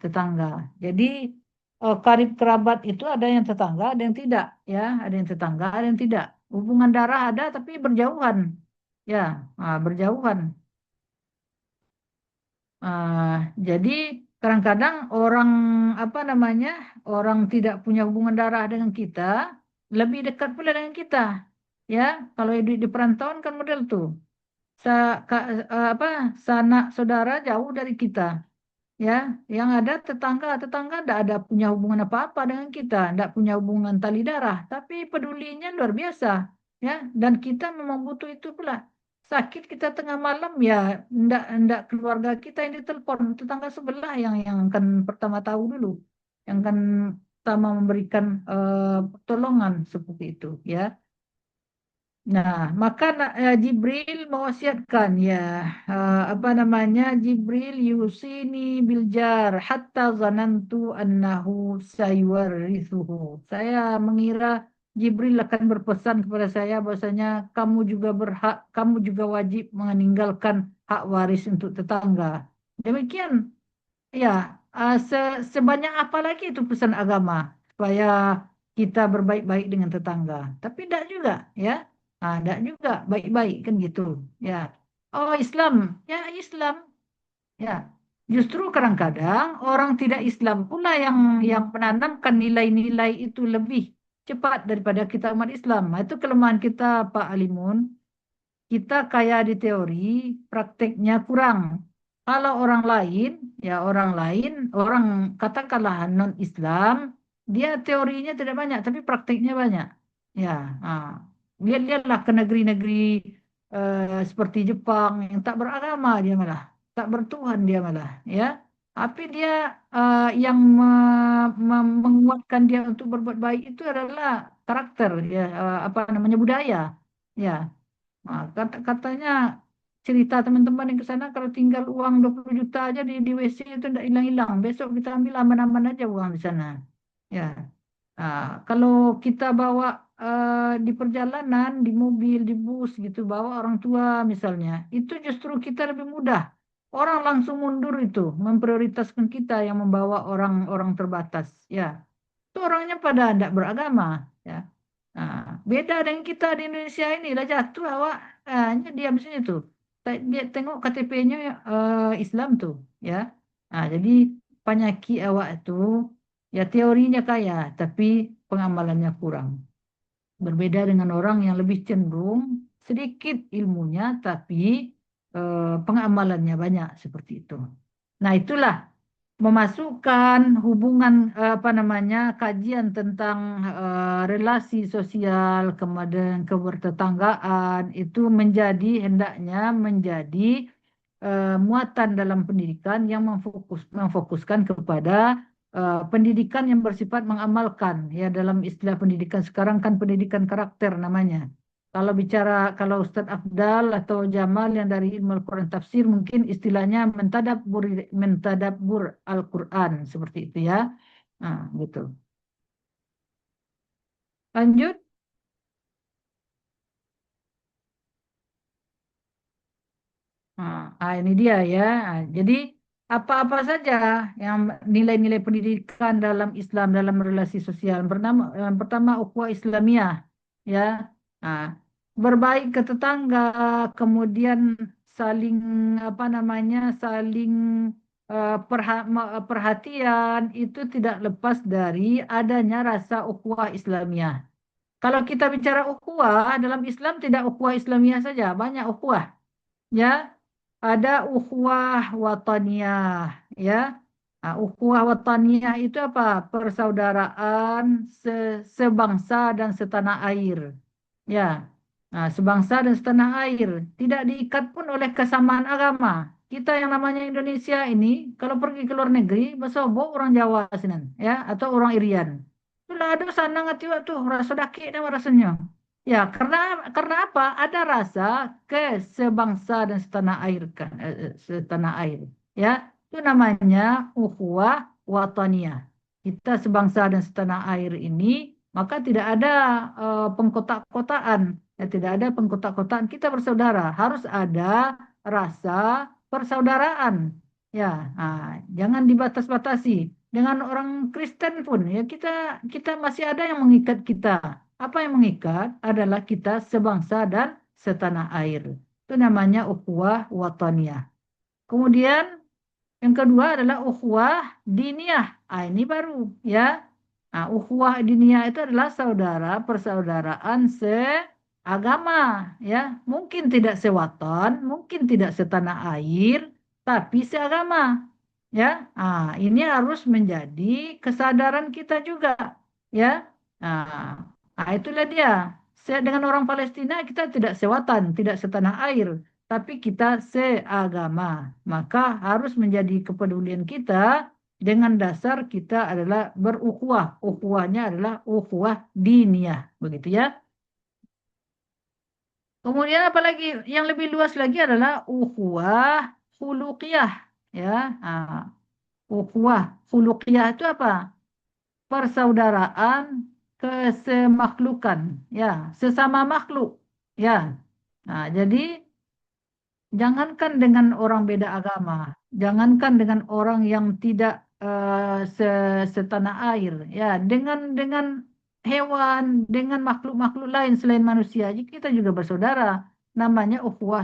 Tetangga. Jadi karib kerabat itu ada yang tetangga, ada yang tidak, ya, ada yang tetangga, ada yang tidak. Hubungan darah ada tapi berjauhan, ya, berjauhan. Jadi kadang-kadang orang apa namanya, orang tidak punya hubungan darah dengan kita lebih dekat pula dengan kita. Ya, kalau di perantauan kan model tuh. Sa, apa, sanak saudara jauh dari kita. Ya, yang ada tetangga tidak ada punya hubungan apa-apa dengan kita, tidak punya hubungan tali darah, tapi pedulinya luar biasa. Ya, dan kita memang butuh itu pula. Sakit kita tengah malam ya, ndak keluarga kita yang ditelepon, tetangga sebelah yang akan pertama tahu dulu, yang akan pertama memberikan pertolongan seperti itu, ya. Nah, maka Jibril mewasiatkan ya, apa namanya, Jibril yusini biljar hatta zanantu annahu sayuwarithuhu. Saya mengira Jibril akan berpesan kepada saya bahwasanya kamu juga berhak, kamu juga wajib meninggalkan hak waris untuk tetangga. Demikian ya, sebanyak apa lagi itu pesan agama supaya kita berbaik-baik dengan tetangga. Tapi tidak juga, ya. Tidak juga baik-baik kan gitu. Ya. Oh, Islam, ya Islam, ya. Justru kadang-kadang orang tidak Islam pula yang menanamkan nilai-nilai itu lebih cepat daripada kita umat Islam. Nah, itu kelemahan kita, Pak Alimun. Kita kaya di teori, prakteknya kurang. Kalau orang lain, ya orang lain, orang katakanlah non-Islam, dia teorinya tidak banyak, tapi prakteknya banyak. Ya, ah. Lihat-lihatlah ke negeri-negeri seperti Jepang yang tak beragama dia malah, tak bertuhan dia malah, ya. Tapi dia yang menguatkan dia untuk berbuat baik itu adalah karakter, ya, apa namanya, budaya, ya. Katanya cerita teman-teman yang ke sana kalau tinggal uang 20 juta aja di WC itu tidak hilang-hilang. Besok kita ambil aman-aman aja uang di sana. Ya. Kalau kita bawa di perjalanan, di mobil, di bus gitu, bawa orang tua misalnya, itu justru kita lebih mudah. Orang langsung mundur itu, memprioritaskan kita yang membawa orang-orang terbatas. Ya, itu orangnya pada tidak beragama. Ya. Nah, beda dengan kita di Indonesia ini lah, jatuh awak, hanya diam sini tuh. Dia tengok KTP-nya Islam tuh, ya. Jadi penyakit awak itu ya teorinya kaya, tapi pengamalannya kurang. Berbeda dengan orang yang lebih cenderung sedikit ilmunya, tapi pengamalannya banyak seperti itu. Nah, itulah memasukkan hubungan apa namanya, kajian tentang relasi sosial kemudian kebertetanggaan itu hendaknya menjadi muatan dalam pendidikan yang memfokuskan kepada pendidikan yang bersifat mengamalkan, ya, dalam istilah pendidikan sekarang kan pendidikan karakter namanya. Kalau Ustadz Afdal atau Jamal yang dari ilmu Al-Quran tafsir mungkin istilahnya mentadabbur Al-Quran seperti itu, ya. Gitu. Lanjut. Ini dia ya. Jadi apa-apa saja yang nilai-nilai pendidikan dalam Islam dalam relasi sosial. Yang pertama ukhuwah Islamiyah ya. Nah, berbaik ke tetangga, kemudian saling apa namanya, saling perhatian itu tidak lepas dari adanya rasa ukhuwah Islamiyah. Kalau kita bicara ukhuwah dalam Islam tidak ukhuwah Islamiyah saja, banyak ukhuwah ya. Ada ukhuwah wataniyah ya. Nah, ukhuwah wataniyah itu apa? Persaudaraan sebangsa dan setanah air. Ya. Nah, sebangsa dan setanah air tidak diikat pun oleh kesamaan agama. Kita yang namanya Indonesia ini kalau pergi ke luar negeri, Basobo orang Jawa sini ya atau orang Irian. Itulah ada sana ngati tuh rasa daki nama rasanya. Ya, karena apa? Ada rasa ke sebangsa dan setanah air kan, setanah air. Ya, itu namanya ukhuwah wataniyah. Kita sebangsa dan setanah air ini, maka tidak ada pengkotak-kotaan. Ya, tidak ada pengkotak-kotaan. Kita bersaudara. Harus ada rasa persaudaraan. Ya, jangan dibatas-batasi. Dengan orang Kristen pun, ya kita masih ada yang mengikat kita. Apa yang mengikat adalah kita sebangsa dan setanah air. Itu namanya ukhuwah wataniyah. Kemudian yang kedua adalah ukhuwah diniyah. Ini baru ya. Ukhuwah diniyah itu adalah persaudaraan seagama ya. Mungkin tidak sewaton, mungkin tidak setanah air, tapi seagama ya. Ini harus menjadi kesadaran kita juga ya. Itulah dia. Dengan orang Palestina kita tidak sewatan, tidak setanah air, tapi kita seagama. Maka harus menjadi kepedulian kita dengan dasar kita adalah berukhuwah. Ukhuwahnya adalah ukhuwah diniyah, begitu ya. Kemudian apalagi yang lebih luas lagi adalah ukhuwah khuluqiyah ya. Ukhuwah khuluqiyah itu apa? Persaudaraan kesemakhlukan ya, sesama makhluk ya. Jadi jangankan dengan orang beda agama, jangankan dengan orang yang tidak setanah air ya, dengan hewan, dengan makhluk-makhluk lain selain manusia kita juga bersaudara. Namanya ukhuwah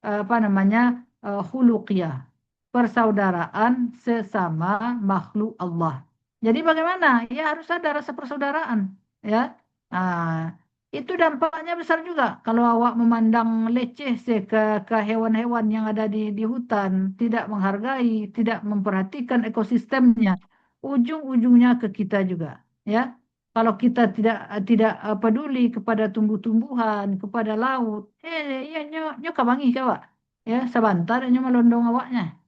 apa namanya, khuluqiyah, persaudaraan sesama makhluk Allah. Jadi bagaimana? Ya harus ada rasa persaudaraan ya. Nah, itu dampaknya besar juga. Kalau awak memandang leceh ke hewan-hewan yang ada di hutan, tidak menghargai, tidak memperhatikan ekosistemnya, ujung-ujungnya ke kita juga, ya. Kalau kita tidak peduli kepada tumbuh-tumbuhan, kepada laut, ya nyo kabangi kawak, ya, sebentar nyo melondong awaknya.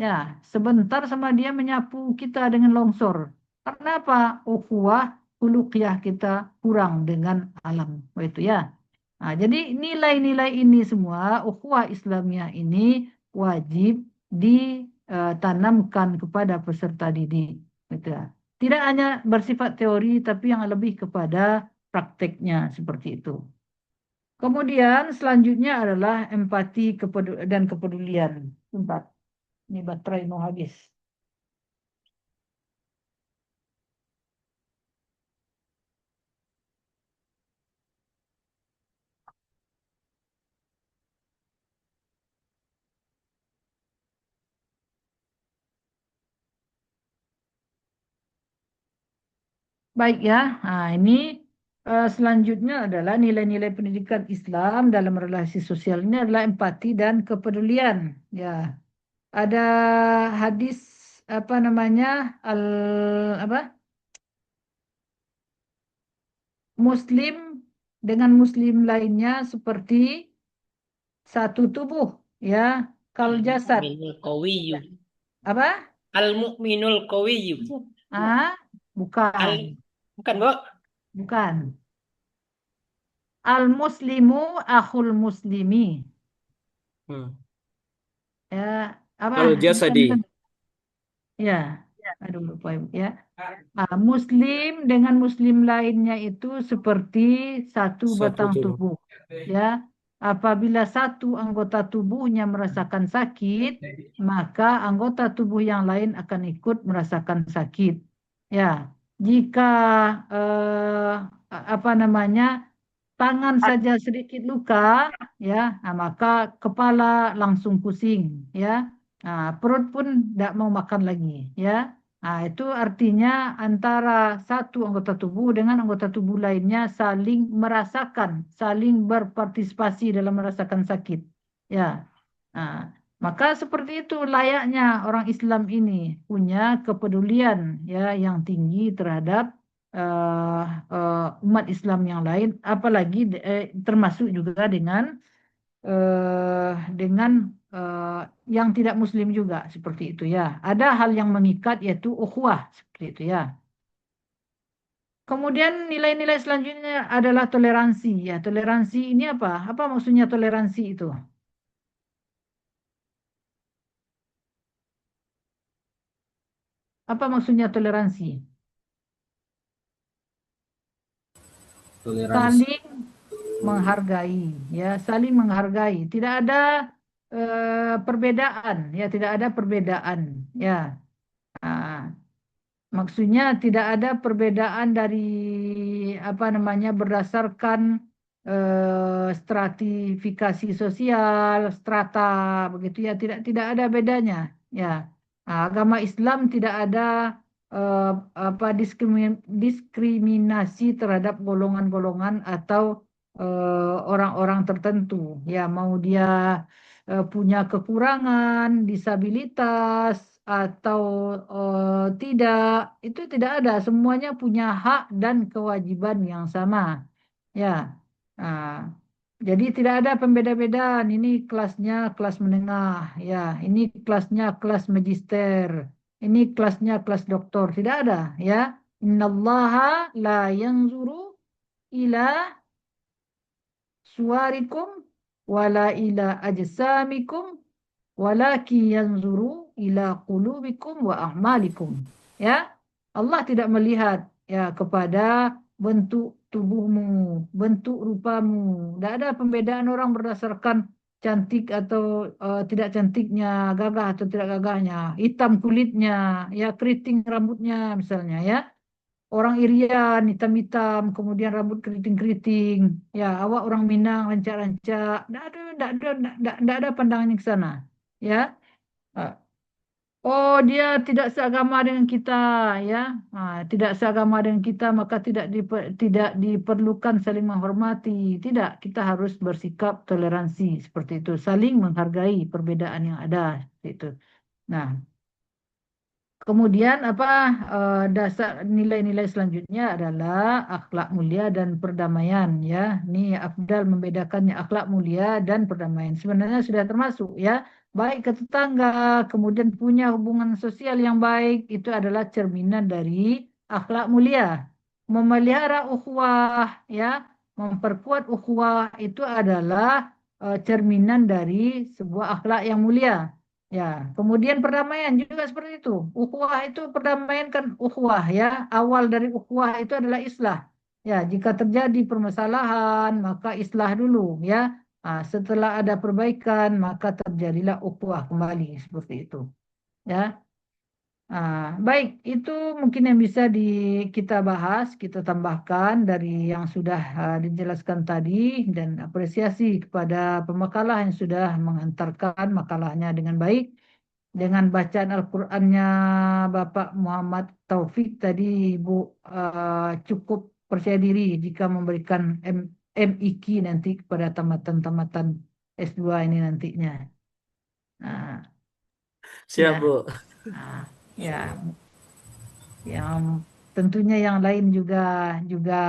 Ya, sebentar sama dia menyapu kita dengan longsor. Karena apa? Ukhuwah uluqiyah kita kurang dengan alam. Itu ya. Jadi nilai-nilai ini semua, ukhuwah Islamiyah ini wajib ditanamkan kepada peserta didik. Gitu ya. Tidak hanya bersifat teori, tapi yang lebih kepada prakteknya seperti itu. Kemudian selanjutnya adalah empati dan kepedulian. Bentar. Ini baterai mau habis. Baik ya. Ini selanjutnya adalah nilai-nilai pendidikan Islam dalam relasi sosial ini adalah empati dan kepedulian. Ya, ada hadis apa namanya apa Muslim dengan Muslim lainnya seperti satu tubuh ya, kal jasad. Al-mu'minul qawiyyu. Apa? Al-mu'minul qawiyyu. Bukan. Bukan, Bu. Bukan. Al-muslimu akhul muslimi. Ya, apa? Al-jasadi. Ya, aduh lupa ya. Muslim dengan muslim lainnya itu seperti satu batang tubuh. Ya, apabila satu anggota tubuhnya merasakan sakit, maka anggota tubuh yang lain akan ikut merasakan sakit. Ya, jika eh, apa namanya tangan saja sedikit luka, ya, maka kepala langsung pusing, ya. Perut pun tidak mau makan lagi, ya. Itu artinya antara satu anggota tubuh dengan anggota tubuh lainnya saling merasakan, saling berpartisipasi dalam merasakan sakit. Ya, maka seperti itu layaknya orang Islam ini punya kepedulian ya yang tinggi terhadap umat Islam yang lain, apalagi termasuk juga dengan yang tidak Muslim juga seperti itu ya. Ada hal yang mengikat yaitu ukhuwah seperti itu ya. Kemudian nilai-nilai selanjutnya adalah toleransi ya. Toleransi ini apa? Apa maksudnya toleransi itu? Apa maksudnya toleransi? Toleransi. Saling menghargai ya, saling menghargai. Tidak ada perbedaan ya, tidak ada perbedaan ya. Maksudnya tidak ada perbedaan dari apa namanya berdasarkan stratifikasi sosial, strata begitu ya, tidak ada bedanya ya. Agama Islam tidak ada eh, apa diskriminasi terhadap golongan-golongan atau orang-orang tertentu ya, mau dia punya kekurangan, disabilitas atau tidak, itu tidak ada. Semuanya punya hak dan kewajiban yang sama. Ya, Nah, jadi tidak ada pembeda-bedaan. Ini kelasnya kelas menengah, ya. Ini kelasnya kelas magister. Ini kelasnya kelas doktor. Tidak ada, ya. Innallaha la yanzuru ila suwarikum wala ila ajsamikum walaki yanzuru ila qulubikum wa a'malikum. Ya, Allah tidak melihat ya kepada bentuk tubuhmu, bentuk rupamu. Tidak ada pembedaan orang berdasarkan cantik atau tidak cantiknya, gagah atau tidak gagahnya, hitam kulitnya, ya keriting rambutnya misalnya ya. Orang Irian hitam-hitam, kemudian rambut keriting-keriting. Ya, awak orang Minang rancak-rancak. Tidak ada pandangan ke sana. Ya, Ah, oh dia tidak seagama dengan kita, ya. Tidak seagama dengan kita, maka tidak diperlukan saling menghormati. Tidak, kita harus bersikap toleransi seperti itu, saling menghargai perbedaan yang ada seperti itu. Nah, kemudian apa dasar nilai-nilai selanjutnya adalah akhlak mulia dan perdamaian ya. Ini afdal membedakannya akhlak mulia dan perdamaian. Sebenarnya sudah termasuk ya. Baik ke tetangga, kemudian punya hubungan sosial yang baik itu adalah cerminan dari akhlak mulia. Memelihara ukhuwah ya, memperkuat ukhuwah itu adalah cerminan dari sebuah akhlak yang mulia. Ya, kemudian perdamaian juga seperti itu. Ukhuwah itu perdamaian kan ukhuwah ya. Awal dari ukhuwah itu adalah islah. Ya, jika terjadi permasalahan maka islah dulu ya. Setelah ada perbaikan maka terjadilah ukhuwah kembali seperti itu. Ya. Baik, itu mungkin yang bisa kita bahas, kita tambahkan dari yang sudah dijelaskan tadi dan apresiasi kepada pemakalah yang sudah mengantarkan makalahnya dengan baik. Dengan bacaan Al-Qur'annya Bapak Muhammad Taufik tadi, Ibu cukup percaya diri jika memberikan MIQ nanti kepada tamatan-tamatan S2 ini nantinya. Nah, Siap, ya, Bu. ya, yang tentunya yang lain juga juga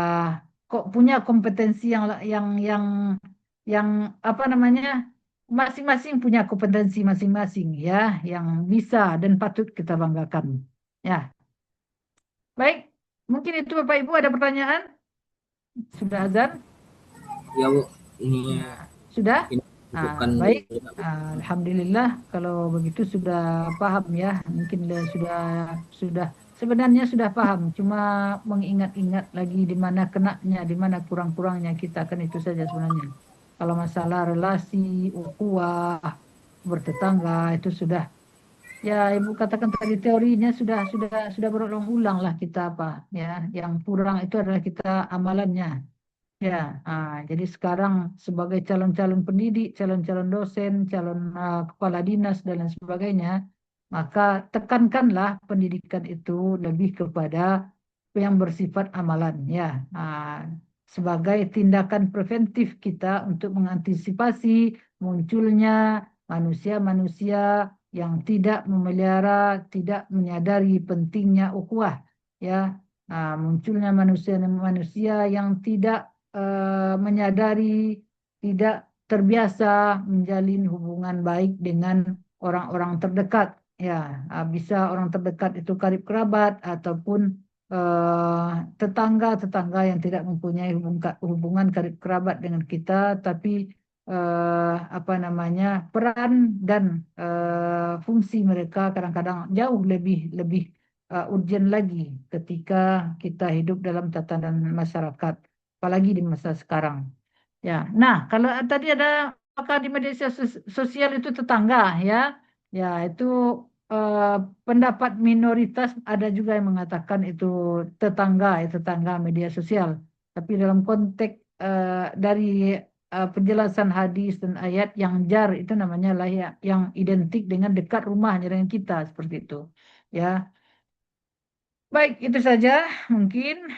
kok punya kompetensi yang apa namanya, masing-masing punya kompetensi masing-masing ya yang bisa dan patut kita banggakan ya. Baik, mungkin itu Bapak Ibu ada pertanyaan. Sudah azan Ya Bu, ini ya, sudah. bukan Baik, alhamdulillah kalau begitu sudah paham ya. Mungkin sudah sebenarnya sudah paham, cuma mengingat-ingat lagi di mana kenanya, di mana kurang-kurangnya kita, kan itu saja sebenarnya. Kalau masalah relasi, ukhuwah, bertetangga itu sudah, ya Ibu katakan tadi, teorinya sudah berulang-ulang lah kita apa ya. Yang kurang itu adalah kita amalannya. Ya, jadi sekarang sebagai calon-calon pendidik, calon-calon dosen, calon kepala dinas dan lain sebagainya, maka tekankanlah pendidikan itu lebih kepada yang bersifat amalan, ya. Sebagai tindakan preventif kita untuk mengantisipasi munculnya manusia-manusia yang tidak memelihara, tidak menyadari pentingnya ukhuwah, ya. Munculnya manusia-manusia yang tidak menyadari, tidak terbiasa menjalin hubungan baik dengan orang-orang terdekat. Ya, bisa orang terdekat itu karib kerabat ataupun tetangga-tetangga yang tidak mempunyai hubungan karib kerabat dengan kita, tapi apa namanya, peran dan fungsi mereka kadang-kadang jauh lebih lebih urgent lagi ketika kita hidup dalam tatanan masyarakat, apalagi di masa sekarang. Ya, nah kalau tadi ada apakah di media sosial itu tetangga, ya, ya itu eh, pendapat minoritas, ada juga yang mengatakan itu tetangga, ya, tetangga media sosial. Tapi dalam konteks dari penjelasan hadis dan ayat yang jar itu namanya lah ya, yang identik dengan dekat rumahnya dengan kita seperti itu. Ya, baik itu saja mungkin.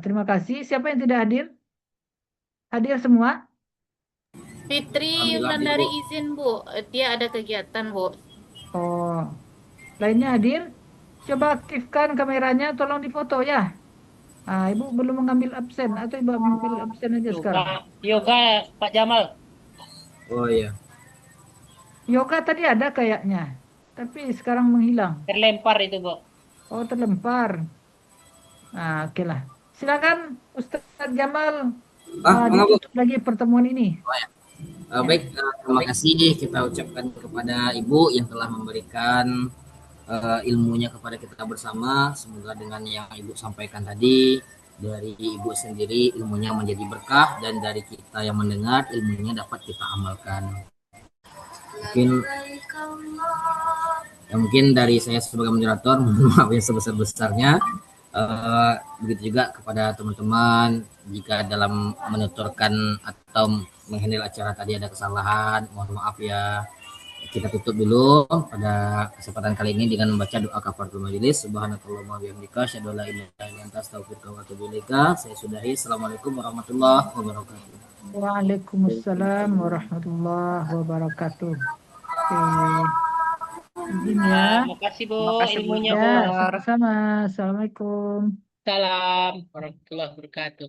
Terima kasih. Siapa yang tidak hadir? Hadir semua? Fitri Alhamdulillah, Wulandari Bu. izin, Bu. Dia ada kegiatan, Bu. Oh, lainnya hadir? Coba aktifkan kameranya, tolong difoto ya. Ibu belum mengambil absen atau Ibu ambil absen aja sekarang? Yoga Pak Jamal. Oh iya. Yoga tadi ada kayaknya, tapi sekarang menghilang. Terlempar itu, Bu. Oh, terlempar. Oke lah. Silakan Ustadz Jamal, Mangga, Bu. ditutup lagi pertemuan ini. Oh ya. Baik, terima kasih kita ucapkan kepada Ibu yang telah memberikan ilmunya kepada kita bersama. Semoga dengan yang Ibu sampaikan tadi, dari Ibu sendiri ilmunya menjadi berkah, dan dari kita yang mendengar ilmunya dapat kita amalkan. Mungkin dari saya sebagai moderator, mohon maaf yang sebesar-besarnya. Begitu juga kepada teman-teman, jika dalam menuturkan atau menghandle acara tadi ada kesalahan, mohon maaf ya. Kita tutup dulu pada kesempatan kali ini dengan membaca doa kafaratul majelis. Subhanakallahumma wa bihamdika asyhadu an la ilaha illa anta astaghfiruka wa atubu ilaika. Saya sudahi. Assalamualaikum warahmatullahi wabarakatuh. Waalaikumsalam warahmatullahi wabarakatuh. Oke. Izin ya. Terima kasih, Bu. Makasih, Bu. Ilmunya, Ya, Bu. sama-sama. Assalamualaikum. Salam warahmatullahi wabarakatuh.